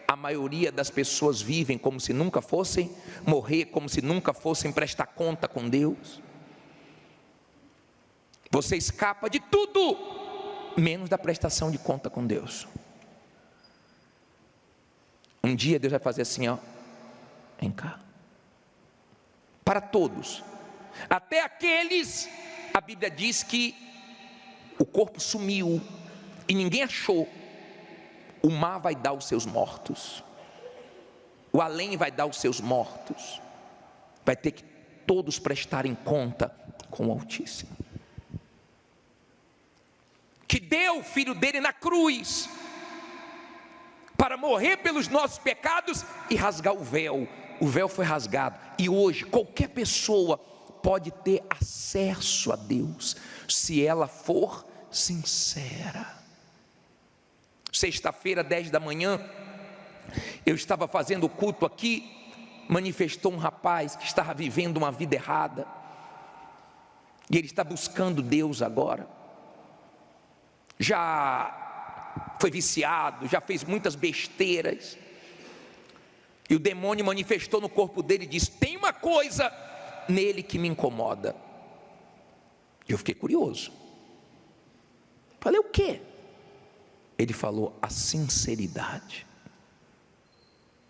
a maioria das pessoas vivem como se nunca fossem morrer, como se nunca fossem prestar conta com Deus. Você escapa de tudo, menos da prestação de conta com Deus. Um dia Deus vai fazer assim, ó, vem cá. Para todos, até aqueles, a Bíblia diz que o corpo sumiu e ninguém achou. O mar vai dar os seus mortos, o além vai dar os seus mortos. Vai ter que todos prestarem conta com o Altíssimo, que deu o Filho dele na cruz para morrer pelos nossos pecados e rasgar o véu. O véu foi rasgado e hoje qualquer pessoa pode ter acesso a Deus, se ela for sincera. Sexta-feira, 10 da manhã, eu estava fazendo o culto aqui, manifestou um rapaz que estava vivendo uma vida errada, e ele está buscando Deus agora. Já foi viciado, já fez muitas besteiras, e o demônio manifestou no corpo dele e disse: tem uma coisa nele que me incomoda. Eu fiquei curioso, falei: o quê? Ele falou: a sinceridade.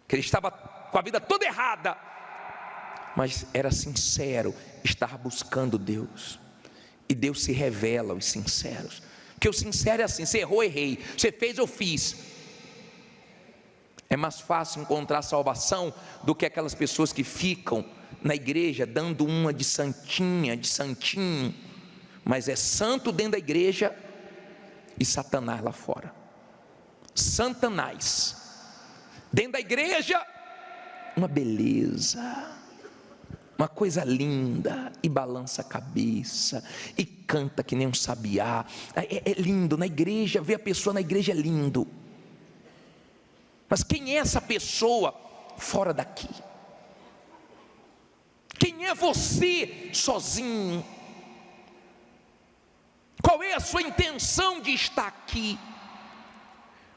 Que ele estava com a vida toda errada, mas era sincero, estava buscando Deus. E Deus se revela aos sinceros, porque o sincero é assim: você errou, errei, você fez, eu fiz. É mais fácil encontrar salvação do que aquelas pessoas que ficam na igreja dando uma de santinha, de santinho, mas é santo dentro da igreja e Satanás lá fora. Satanás dentro da igreja, uma beleza, uma coisa linda, e balança a cabeça, e canta que nem um sabiá, é lindo na igreja, ver a pessoa na igreja é lindo, mas quem é essa pessoa fora daqui? Quem é você sozinho? Qual é a sua intenção de estar aqui?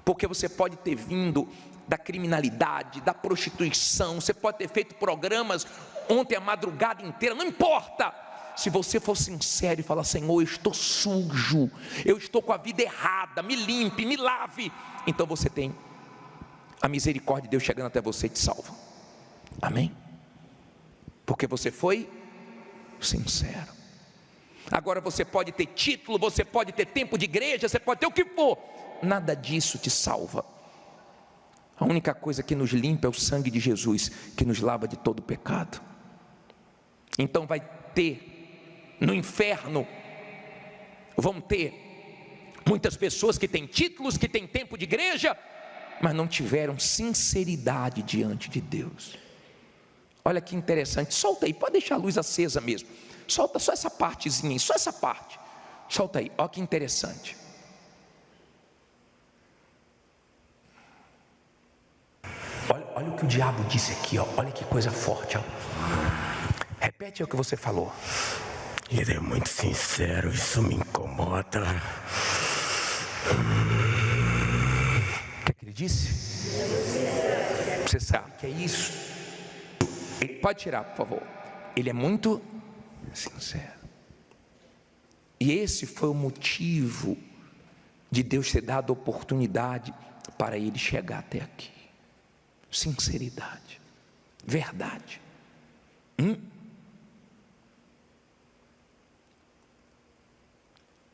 Porque você pode ter vindo da criminalidade, da prostituição. Você pode ter feito programas ontem a madrugada inteira, não importa. Se você for sincero e falar: Senhor, eu estou sujo, eu estou com a vida errada, me limpe, me lave, então você tem a misericórdia de Deus chegando até você e te salva. Amém? Porque você foi sincero. Agora você pode ter título, você pode ter tempo de igreja, você pode ter o que for, nada disso te salva. A única coisa que nos limpa é o sangue de Jesus, que nos lava de todo pecado. Então vai ter no inferno, vão ter muitas pessoas que têm títulos, que têm tempo de igreja, mas não tiveram sinceridade diante de Deus. Olha que interessante, solta aí, pode deixar a luz acesa mesmo, solta só essa partezinha, só essa parte, solta aí, olha que interessante. Olha o que o diabo disse aqui, ó. Olha que coisa forte, ó. Repete o que você falou. Ele é muito sincero, isso me incomoda. O que ele disse? Você sabe que é isso? Ele pode tirar, por favor. Ele é muito sincero. E esse foi o motivo de Deus ter dado oportunidade para ele chegar até aqui. Sinceridade, verdade.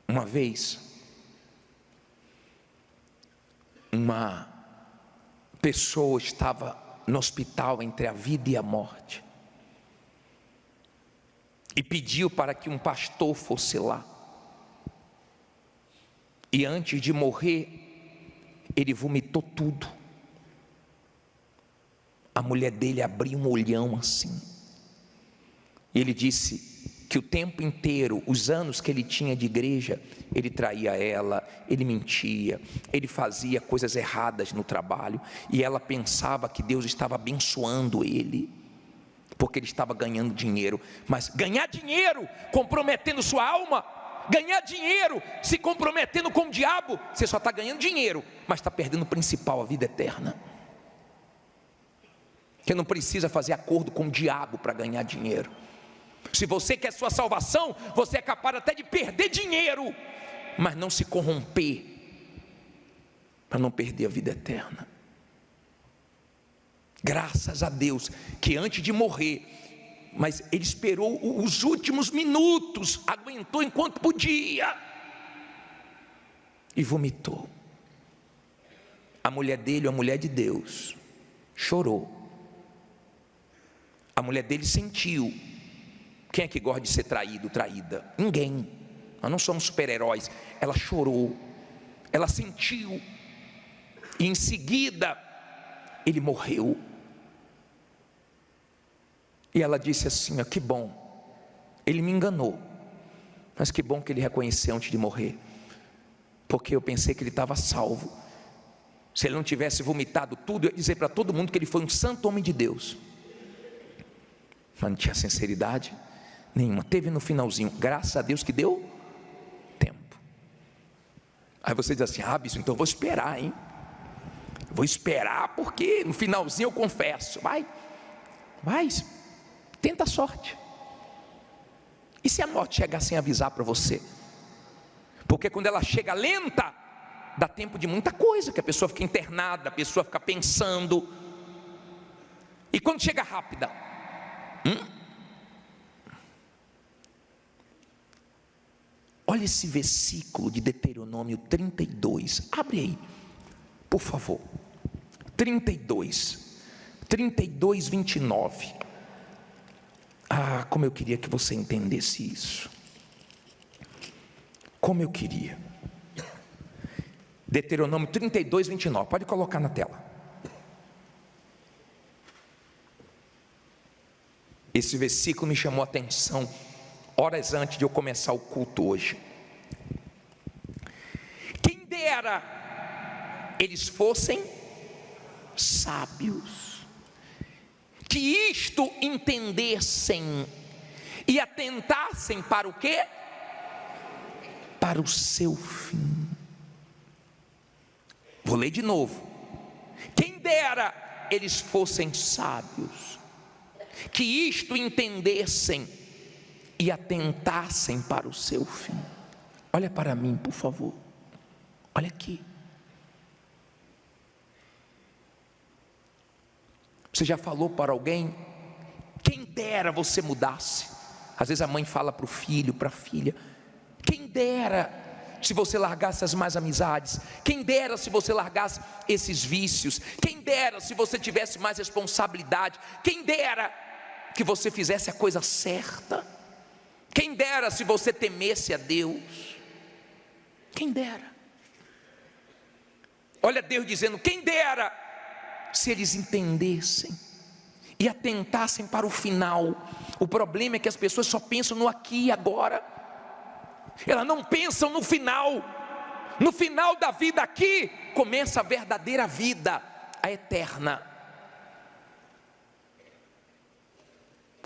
Uma vez, uma pessoa estava no hospital entre a vida e a morte e pediu para que um pastor fosse lá. E antes de morrer, ele vomitou tudo. A mulher dele abriu um olhão assim. E ele disse que o tempo inteiro, os anos que ele tinha de igreja, ele traía ela, ele mentia, ele fazia coisas erradas no trabalho, e ela pensava que Deus estava abençoando ele, porque ele estava ganhando dinheiro. Mas ganhar dinheiro comprometendo sua alma, ganhar dinheiro se comprometendo com o diabo, você só está ganhando dinheiro, mas está perdendo o principal, a vida eterna. Você não precisa fazer acordo com o diabo para ganhar dinheiro. Se você quer sua salvação, você é capaz até de perder dinheiro, mas não se corromper, para não perder a vida eterna. Graças a Deus, que antes de morrer, mas ele esperou os últimos minutos, aguentou enquanto podia, e vomitou. A mulher dele, a mulher de Deus, chorou. A mulher dele sentiu. Quem é que gosta de ser traído, traída? Ninguém. Nós não somos super-heróis. Ela chorou, ela sentiu, e em seguida ele morreu. E ela disse assim: que bom, ele me enganou, mas que bom que ele reconheceu antes de morrer, porque eu pensei que ele estava salvo. Se ele não tivesse vomitado tudo, eu ia dizer para todo mundo que ele foi um santo homem de Deus, mas não tinha sinceridade nenhuma. Teve no finalzinho, graças a Deus que deu tempo. Aí você diz assim: bispo, então eu vou esperar, hein? Vou esperar, porque no finalzinho eu confesso. Vai, tenta a sorte. E se a morte chegar sem avisar para você? Porque quando ela chega lenta, dá tempo de muita coisa, que a pessoa fica internada, a pessoa fica pensando. E quando chega rápida, olha esse versículo de Deuteronômio 32, abre aí, por favor. 32, 29. Como eu queria que você entendesse isso. Como eu queria. Deuteronômio 32, 29, pode colocar na tela. Esse versículo me chamou a atenção horas antes de eu começar o culto hoje. Quem dera eles fossem sábios, que isto entendessem e atentassem para o quê? Para o seu fim. Vou ler de novo. Quem dera eles fossem sábios, que isto entendessem e atentassem para o seu fim. Olha para mim, por favor. Olha aqui. Você já falou para alguém: quem dera você mudasse? Às vezes a mãe fala para o filho, para a filha: quem dera se você largasse as más amizades, quem dera se você largasse esses vícios, quem dera se você tivesse mais responsabilidade, quem dera que você fizesse a coisa certa, quem dera se você temesse a Deus, quem dera. Olha Deus dizendo: quem dera se eles entendessem e atentassem para o final. O problema é que as pessoas só pensam no aqui e agora, elas não pensam no final. No final da vida aqui começa a verdadeira vida, a eterna.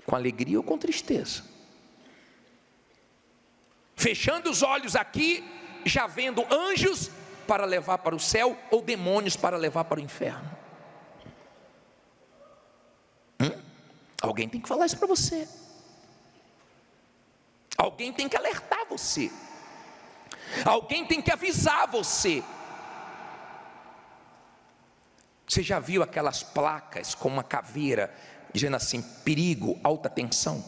Com alegria ou com tristeza, fechando os olhos aqui, já vendo anjos para levar para o céu ou demônios para levar para o inferno. Alguém tem que falar isso para você. Alguém tem que alertar você. Alguém tem que avisar você. Você já viu aquelas placas com uma caveira dizendo assim: perigo, alta tensão?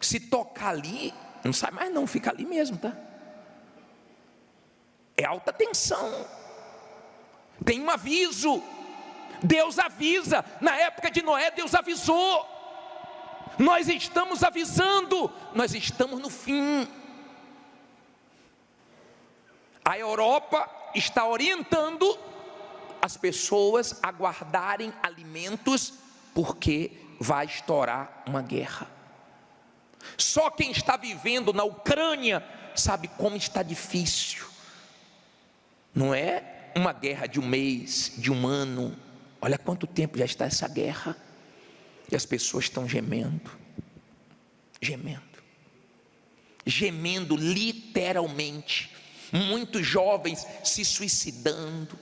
Se tocar ali, não sai mais não, fica ali mesmo, tá? É alta tensão. Tem um aviso. Deus avisa. Na época de Noé, Deus avisou. Nós estamos avisando. Nós estamos no fim. A Europa está orientando as pessoas a guardarem alimentos, porque vai estourar uma guerra. Só quem está vivendo na Ucrânia sabe como está difícil. Não é uma guerra de um mês, de um ano. Olha quanto tempo já está essa guerra. E as pessoas estão gemendo. Gemendo literalmente. Muitos jovens se suicidando.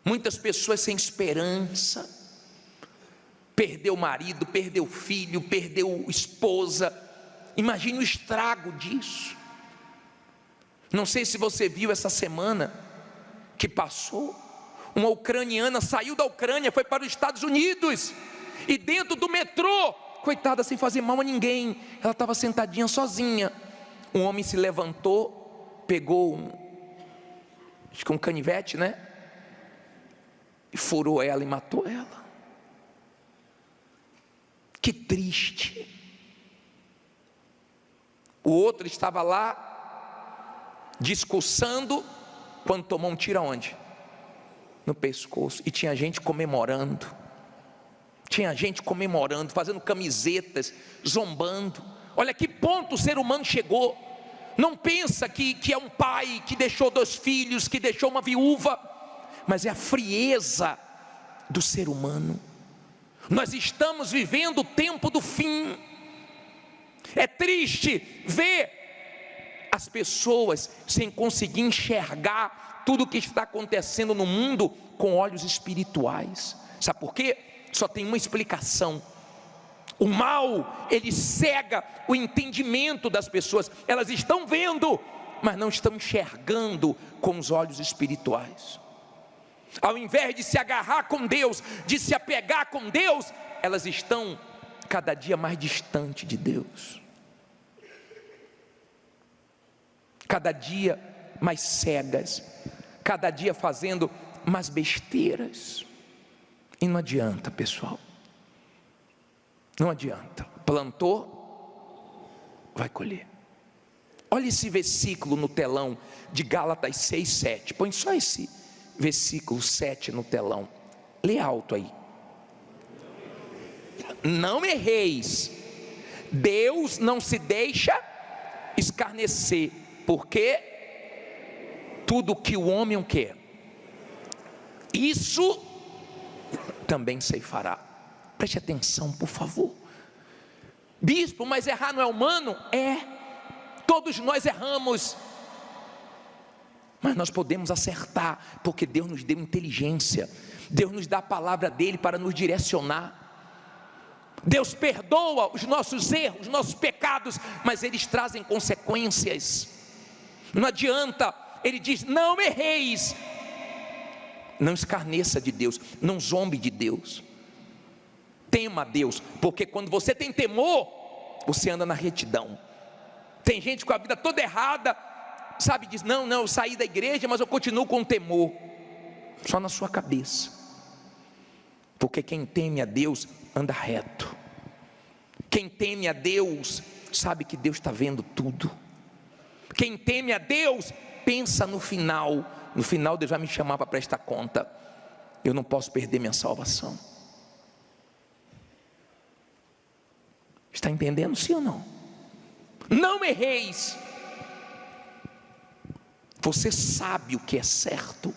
Muitas pessoas sem esperança. Perdeu o marido, perdeu o filho, perdeu a esposa. Imagine o estrago disso. Não sei se você viu essa semana que passou. Uma ucraniana saiu da Ucrânia, foi para os Estados Unidos, e dentro do metrô, coitada, sem fazer mal a ninguém, ela estava sentadinha sozinha. Um homem se levantou, pegou acho que um canivete, né? E furou ela e matou ela. Que triste. O outro estava lá discursando, quando tomou um tiro aonde? No pescoço. E tinha gente comemorando. Fazendo camisetas, zombando. Olha que ponto o ser humano chegou. Não pensa que é um pai que deixou 2 filhos, que deixou uma viúva, mas é a frieza do ser humano. Nós estamos vivendo o tempo do fim. É triste ver as pessoas sem conseguir enxergar tudo o que está acontecendo no mundo com olhos espirituais. Sabe por quê? Só tem uma explicação. O mal, ele cega o entendimento das pessoas. Elas estão vendo, mas não estão enxergando com os olhos espirituais. Ao invés de se agarrar com Deus, de se apegar com Deus, elas estão cada dia mais distante de Deus. Cada dia mais cegas, cada dia fazendo mais besteiras. E não adianta, pessoal. Não adianta. Plantou, vai colher. Olha esse versículo no telão de Gálatas 6:7. Põe só esse versículo 7 no telão. Lê alto aí. Não erreis. Deus não se deixa escarnecer, porque tudo que o homem quer, isso também ceifará. Preste atenção, por favor. Bispo, mas errar não é humano? É. Todos nós erramos. mas nós podemos acertar, porque Deus nos deu inteligência, Deus nos dá a palavra dele para nos direcionar. Deus perdoa os nossos erros, os nossos pecados, mas eles trazem consequências. Não adianta, ele diz: não erreis. Não escarneça de Deus, não zombe de Deus. Tema a Deus, porque quando você tem temor, você anda na retidão. Tem gente com a vida toda errada, sabe, diz: não, eu saí da igreja, mas eu continuo com temor. Só na sua cabeça. Porque quem teme a Deus anda reto. Quem teme a Deus sabe que Deus está vendo tudo. Quem teme a Deus pensa no final. No final Deus vai me chamar para prestar conta. Eu não posso perder minha salvação. Está entendendo, sim ou não? Não erreis. Você sabe o que é certo.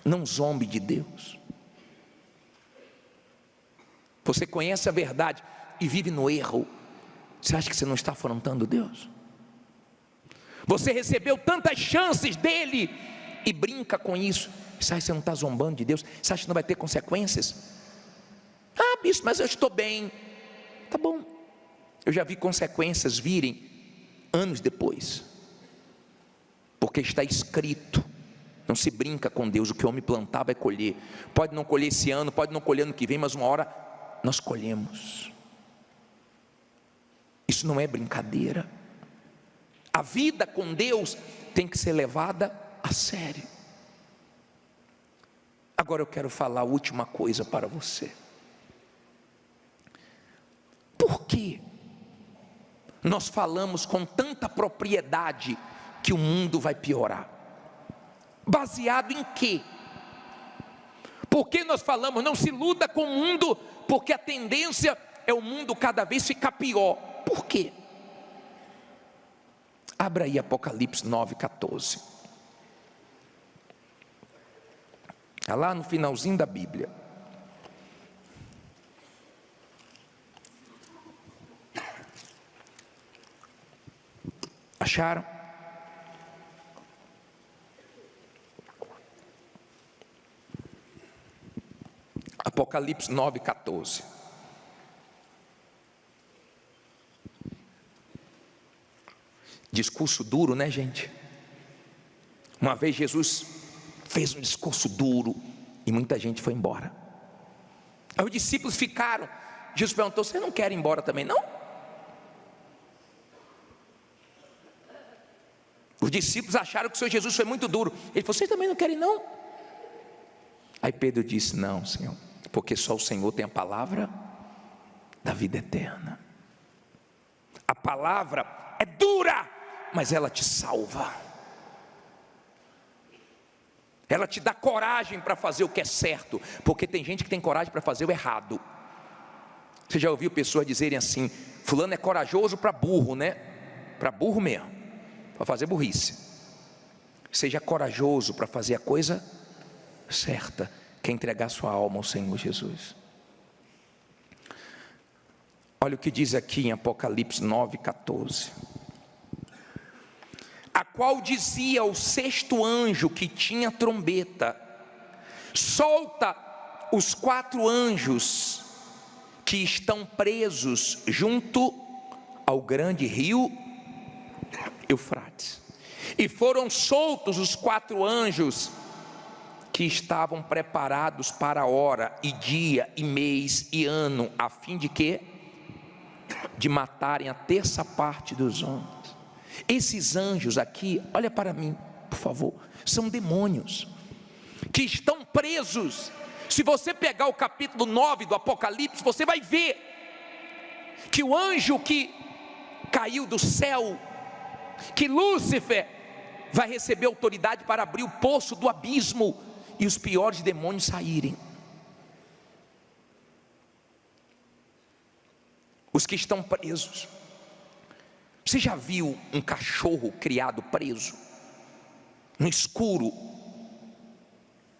Não zombe de Deus. Você conhece a verdade e vive no erro. Você acha que você não está afrontando Deus? Você recebeu tantas chances dele e brinca com isso. Você acha que você não está zombando de Deus? Você acha que não vai ter consequências? Ah, bispo, mas eu estou bem. Tá bom. Eu já vi consequências virem anos depois. Porque está escrito. Não se brinca com Deus. O que o homem plantar vai colher. Pode não colher esse ano, pode não colher ano que vem, mas uma hora nós colhemos. Isso não é brincadeira. A vida com Deus tem que ser levada a sério. Agora eu quero falar a última coisa para você. Por que nós falamos com tanta propriedade que o mundo vai piorar? Baseado em quê? Por que nós falamos não se iluda com o mundo? Porque a tendência é o mundo cada vez ficar pior. Por quê? Abra aí Apocalipse 9:14. Está lá no finalzinho da Bíblia. Acharam? Apocalipse 9:14. Discurso duro, né, gente? Uma vez Jesus fez um discurso duro e muita gente foi embora. Aí os discípulos ficaram. Jesus perguntou: vocês não querem ir embora também, não? Os discípulos acharam que o Senhor Jesus foi muito duro. Ele falou: vocês também não querem, não? Aí Pedro disse: não, Senhor, porque só o Senhor tem a palavra da vida eterna. A palavra é dura, mas ela te salva. Ela te dá coragem para fazer o que é certo, porque tem gente que tem coragem para fazer o errado. Você já ouviu pessoas dizerem assim: fulano é corajoso para burro, né? Para burro mesmo, para fazer burrice. Seja corajoso para fazer a coisa certa, que é entregar sua alma ao Senhor Jesus. Olha o que diz aqui em Apocalipse 9:14. A qual dizia o sexto anjo que tinha trombeta: solta os 4 anjos que estão presos junto ao grande rio Eufrates. E foram soltos os 4 anjos que estavam preparados para a hora e dia e mês e ano, a fim de quê? De matarem a terça parte dos homens. Esses anjos aqui, olha para mim, por favor, são demônios que estão presos. Se você pegar o capítulo 9 do Apocalipse, você vai ver que o anjo que caiu do céu, que Lúcifer, vai receber autoridade para abrir o poço do abismo e os piores demônios saírem. Os que estão presos. Você já viu um cachorro criado preso no escuro?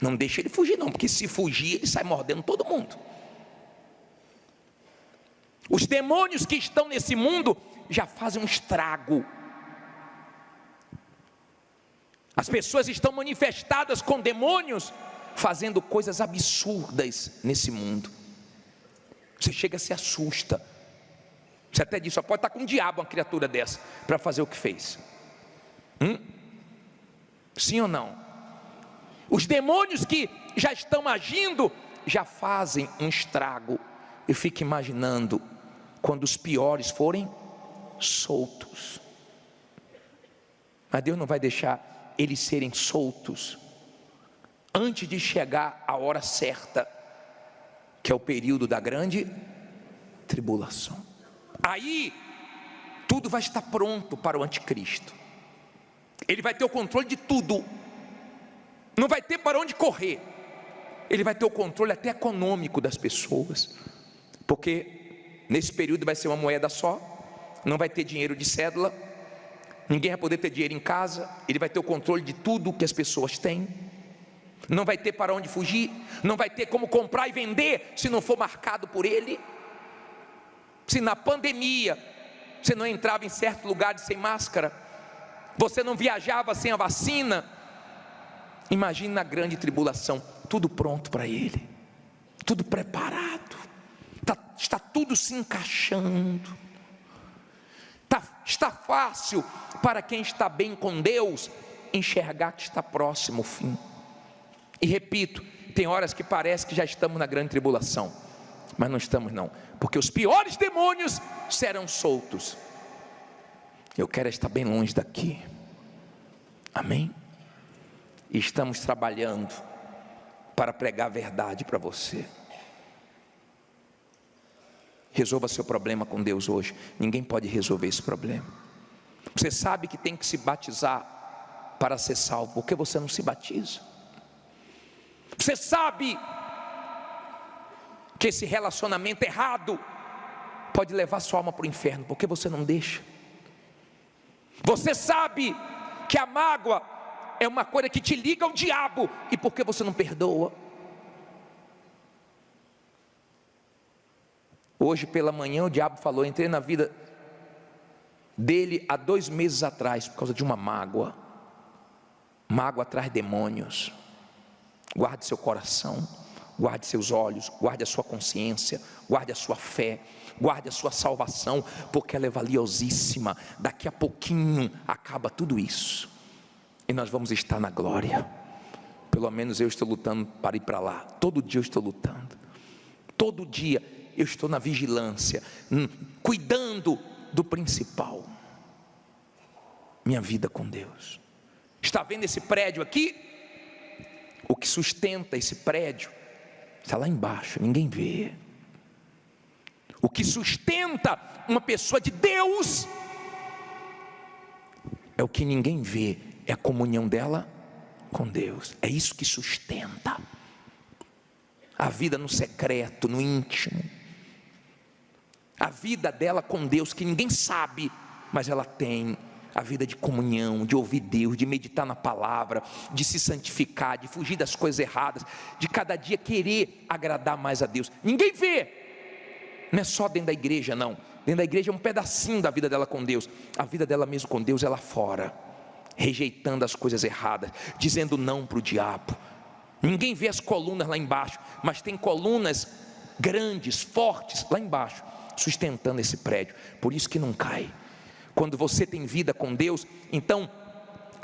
Não deixa ele fugir não, porque se fugir ele sai mordendo todo mundo. Os demônios que estão nesse mundo já fazem um estrago. As pessoas estão manifestadas com demônios, fazendo coisas absurdas nesse mundo. Você chega, se assusta. Você até diz, só pode estar com um diabo uma criatura dessa para fazer o que fez. Sim ou não? Os demônios que já estão agindo já fazem um estrago. Eu fico imaginando quando os piores forem soltos. Mas Deus não vai deixar eles serem soltos antes de chegar a hora certa, que é o período da grande tribulação. Aí tudo vai estar pronto para o anticristo. Ele vai ter o controle de tudo. Não vai ter para onde correr. Ele vai ter o controle até econômico das pessoas, porque nesse período vai ser uma moeda só, não vai ter dinheiro de cédula, ninguém vai poder ter dinheiro em casa. Ele vai ter o controle de tudo que as pessoas têm. Não vai ter para onde fugir, não vai ter como comprar e vender se não for marcado por ele. Se na pandemia você não entrava em certos lugares sem máscara, você não viajava sem a vacina, imagine na grande tribulação, tudo pronto para ele, tudo preparado, está tudo se encaixando, está fácil para quem está bem com Deus enxergar que está próximo o fim. E repito, tem horas que parece que já estamos na grande tribulação, mas não estamos não, porque os piores demônios serão soltos. Eu quero estar bem longe daqui, amém? E estamos trabalhando para pregar a verdade para você. Resolva seu problema com Deus hoje. Ninguém pode resolver esse problema. Você sabe que tem que se batizar para ser salvo, por que você não se batiza? Você sabe que esse relacionamento errado pode levar sua alma para o inferno, por que você não deixa? Você sabe que a mágoa é uma coisa que te liga ao diabo, e por que você não perdoa? Hoje pela manhã o diabo falou, entrei na vida dele há 2 meses atrás, por causa de uma mágoa. Mágoa traz demônios. Guarde seu coração, guarde seus olhos, guarde a sua consciência, guarde a sua fé, guarde a sua salvação, porque ela é valiosíssima. Daqui a pouquinho acaba tudo isso e nós vamos estar na glória. Pelo menos eu estou lutando para ir para lá. Todo dia eu estou lutando, todo dia eu estou na vigilância, cuidando do principal, minha vida com Deus. Está vendo esse prédio aqui? O que sustenta esse prédio está lá embaixo, ninguém vê. O que sustenta uma pessoa de Deus é o que ninguém vê, é a comunhão dela com Deus. É isso que sustenta a vida no secreto, no íntimo, a vida dela com Deus, que ninguém sabe, mas ela tem a vida de comunhão, de ouvir Deus, de meditar na palavra, de se santificar, de fugir das coisas erradas, de cada dia querer agradar mais a Deus. Ninguém vê, não é só dentro da igreja não, dentro da igreja é um pedacinho da vida dela com Deus, a vida dela mesmo com Deus é lá fora, rejeitando as coisas erradas, dizendo não para o diabo. Ninguém vê as colunas lá embaixo, mas tem colunas grandes, fortes lá embaixo, sustentando esse prédio, por isso que não cai. Quando você tem vida com Deus, então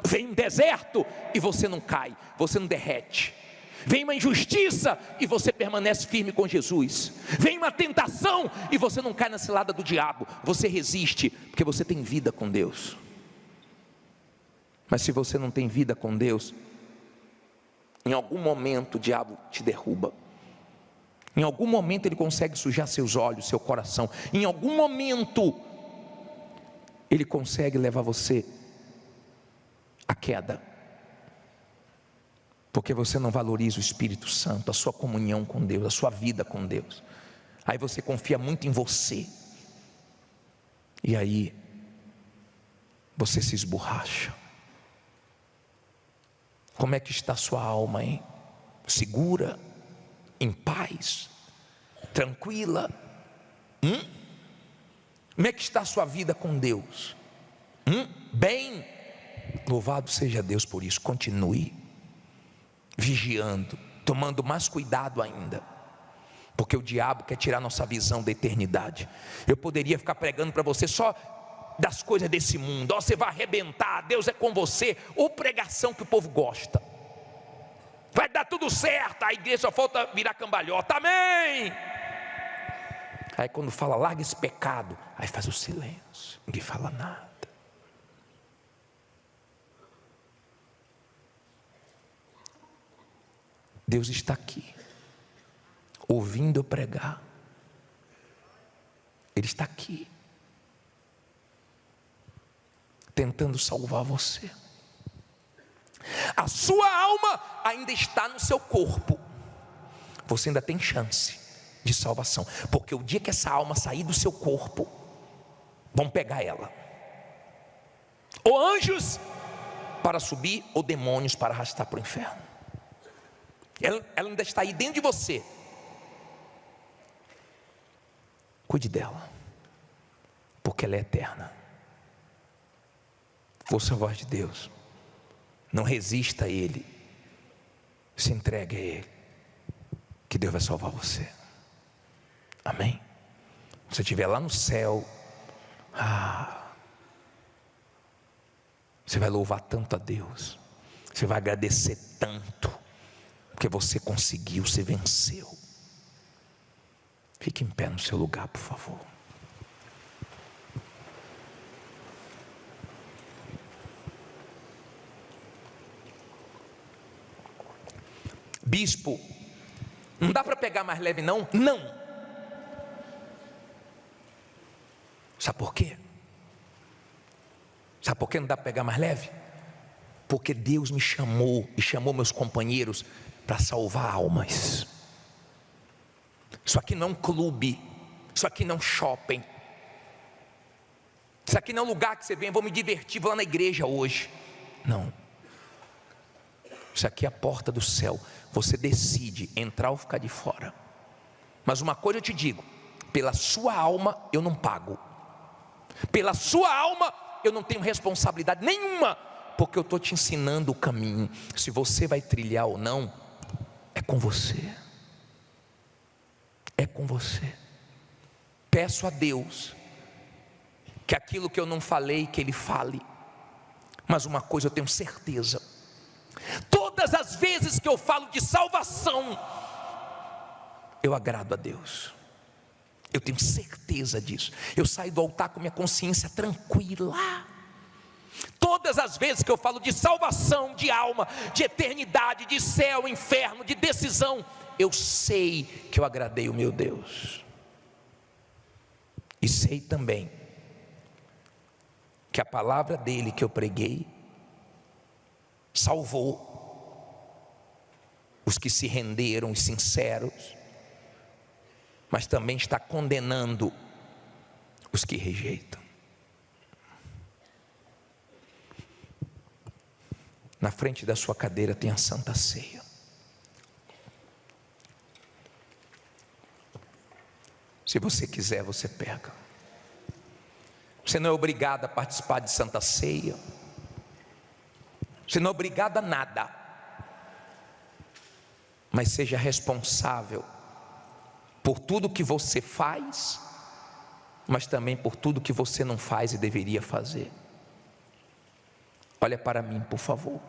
vem um deserto e você não cai, você não derrete. Vem uma injustiça e você permanece firme com Jesus. Vem uma tentação e você não cai na cilada do diabo, você resiste, porque você tem vida com Deus. Mas se você não tem vida com Deus, em algum momento o diabo te derruba. Em algum momento ele consegue sujar seus olhos, seu coração. Em algum momento ele consegue levar você à queda, porque você não valoriza o Espírito Santo, a sua comunhão com Deus, a sua vida com Deus. Aí você confia muito em você, e aí você se esborracha. Como é que está a sua alma, hein? Segura, em paz, tranquila? Como é que está a sua vida com Deus? Bem? Louvado seja Deus por isso. Continue vigiando, tomando mais cuidado ainda, porque o diabo quer tirar nossa visão da eternidade. Eu poderia ficar pregando para você só das coisas desse mundo. Ó, você vai arrebentar, Deus é com você. Ou pregação que o povo gosta, vai dar tudo certo, a igreja só falta virar cambalhota, amém. Aí quando fala larga esse pecado, aí faz o silêncio, ninguém fala nada. Deus está aqui, ouvindo eu pregar. Ele está aqui, tentando salvar você. A sua alma ainda está no seu corpo. Você ainda tem chance de salvação, porque o dia que essa alma sair do seu corpo, vão pegar ela, ou anjos para subir, ou demônios para arrastar para o inferno. Ela ainda está aí dentro de você. Cuide dela, porque ela é eterna. Ouça a voz de Deus. Não resista a Ele, se entregue a Ele, que Deus vai salvar você. Amém? Se você estiver lá no céu, você vai louvar tanto a Deus, você vai agradecer tanto, porque você conseguiu, você venceu. Fique em pé no seu lugar, por favor. Bispo, não dá para pegar mais leve não? Não. Sabe por quê? Sabe por que não dá para pegar mais leve? Porque Deus me chamou e chamou meus companheiros para salvar almas. Isso aqui não é um clube, isso aqui não é um shopping, isso aqui não é um lugar que você vem, vou me divertir, vou lá na igreja hoje. Não. Isso aqui é a porta do céu. Você decide entrar ou ficar de fora. Mas uma coisa eu te digo: pela sua alma eu não pago, pela sua alma eu não tenho responsabilidade nenhuma, porque eu estou te ensinando o caminho. Se você vai trilhar ou não, é com você. É com você. Peço a Deus que aquilo que eu não falei, que Ele fale. Mas uma coisa eu tenho certeza: todas as vezes que eu falo de salvação, eu agrado a Deus. Eu tenho certeza disso. Eu saio do altar com minha consciência tranquila. Todas as vezes que eu falo de salvação, de alma, de eternidade, de céu, inferno, de decisão, eu sei que eu agradei o meu Deus. E sei também que a palavra dele que eu preguei salvou os que se renderam, os sinceros, mas também está condenando os que rejeitam. Na frente da sua cadeira tem a Santa Ceia. Se você quiser, você pega. Você não é obrigado a participar de Santa Ceia. Você não é obrigado a nada. Mas seja responsável por tudo que você faz, mas também por tudo que você não faz e deveria fazer. Olha para mim, por favor.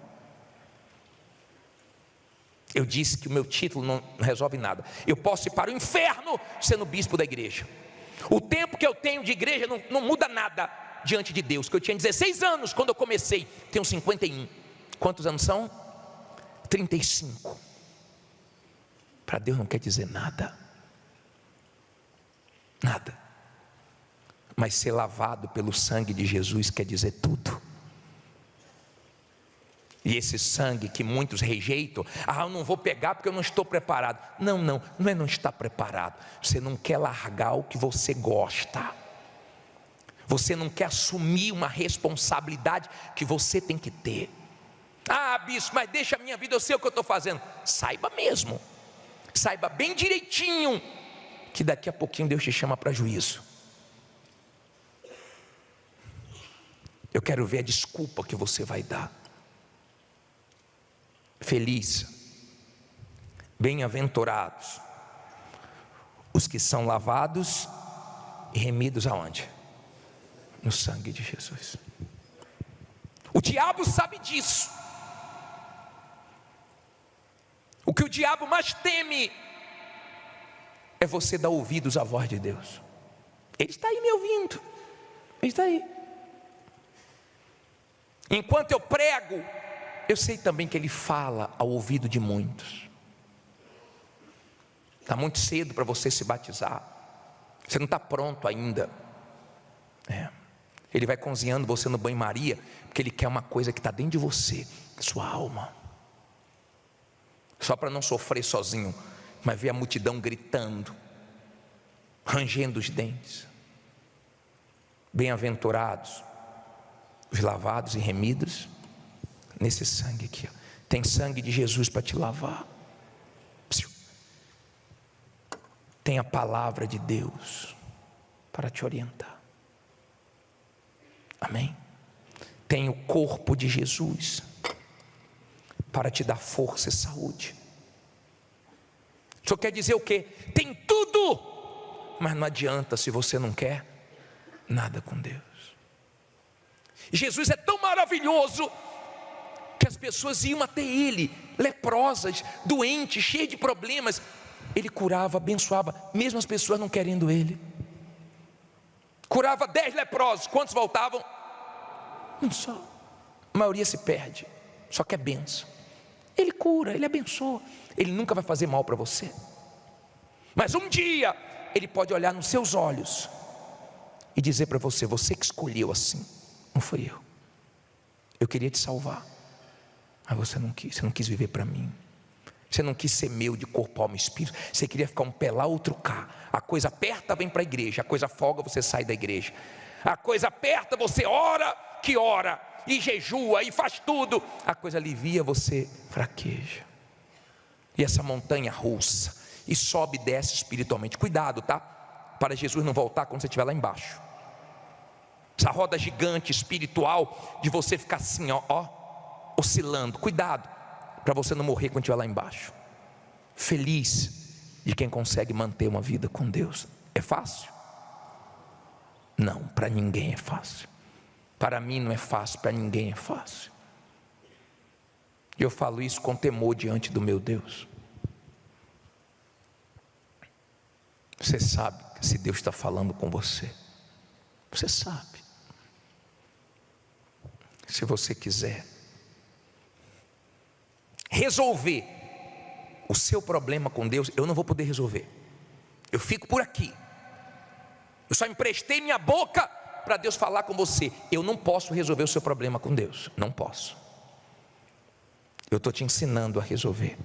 Eu disse que o meu título não resolve nada. Eu posso ir para o inferno sendo bispo da igreja. O tempo que eu tenho de igreja não muda nada diante de Deus. Que eu tinha 16 anos quando eu comecei, tenho 51. Quantos anos são? 35. Para Deus não quer dizer nada. Nada. Mas ser lavado pelo sangue de Jesus quer dizer tudo. E esse sangue que muitos rejeitam, eu não vou pegar porque eu não estou preparado. Não é não estar preparado. Você não quer largar o que você gosta. Você não quer assumir uma responsabilidade que você tem que ter. Bispo, mas deixa a minha vida, eu sei o que eu estou fazendo. Saiba mesmo. Saiba bem direitinho que daqui a pouquinho Deus te chama para juízo. Eu quero ver a desculpa que você vai dar. Feliz, bem-aventurados os que são lavados e remidos aonde? No sangue de Jesus. O diabo sabe disso. O que o diabo mais teme é você dar ouvidos à voz de Deus. Ele está aí me ouvindo. Ele está aí. Enquanto eu prego, eu sei também que Ele fala ao ouvido de muitos. Está muito cedo para você se batizar. Você não está pronto ainda. Ele vai cozinhando você no banho-maria, porque Ele quer uma coisa que está dentro de você, sua alma. Só para não sofrer sozinho, mas ver a multidão gritando, rangendo os dentes. Bem-aventurados os lavados e remidos nesse sangue aqui. Tem sangue de Jesus para te lavar. Tem a palavra de Deus para te orientar. Amém? Tem o corpo de Jesus para te dar força e saúde. O senhor quer dizer o quê? Tem tudo, mas não adianta se você não quer nada com Deus. Jesus é tão maravilhoso que as pessoas iam até Ele, leprosas, doentes, cheias de problemas. Ele curava, abençoava, mesmo as pessoas não querendo Ele. Curava 10 leprosos, quantos voltavam? Um só. A maioria se perde, só quer bênção. Ele cura, Ele abençoa. Ele nunca vai fazer mal para você. Mas um dia Ele pode olhar nos seus olhos e dizer para você: você que escolheu assim, não foi eu. Eu queria te salvar, mas você não quis. Você não quis viver para mim. Você não quis ser meu de corpo, alma e espírito. Você queria ficar um pé lá, outro cá. A coisa aperta, vem para a igreja. A coisa folga, você sai da igreja. A coisa aperta, você ora, que ora, e jejua, e faz tudo. A coisa alivia, você fraqueja. E essa montanha russa, e sobe e desce espiritualmente. Cuidado, tá? Para Jesus não voltar quando você estiver lá embaixo. Essa roda gigante espiritual, de você ficar assim, oscilando. Cuidado, para você não morrer quando estiver lá embaixo. Feliz de quem consegue manter uma vida com Deus. É fácil? Não, para ninguém é fácil. Para mim não é fácil, para ninguém é fácil. E eu falo isso com temor diante do meu Deus. Você sabe se Deus está falando com você. Você sabe. Se você quiser resolver o seu problema com Deus, eu não vou poder resolver. Eu fico por aqui. Eu só emprestei minha boca para Deus falar com você. Eu não posso resolver o seu problema com Deus. Não posso. Eu estou te ensinando a resolver.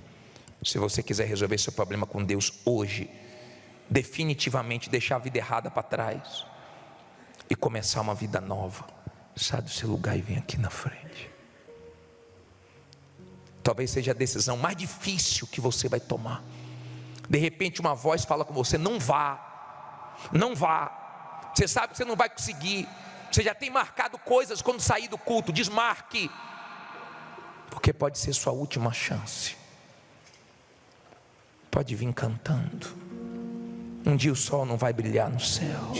Se você quiser resolver seu problema com Deus hoje, definitivamente deixar a vida errada para trás e começar uma vida nova, sai do seu lugar e vem aqui na frente. Talvez seja a decisão mais difícil que você vai tomar. De repente uma voz fala com você: não vá, não vá. Você sabe que você não vai conseguir. Você já tem marcado coisas quando sair do culto. Desmarque, porque pode ser sua última chance. Pode vir cantando. Um dia o sol não vai brilhar no céu.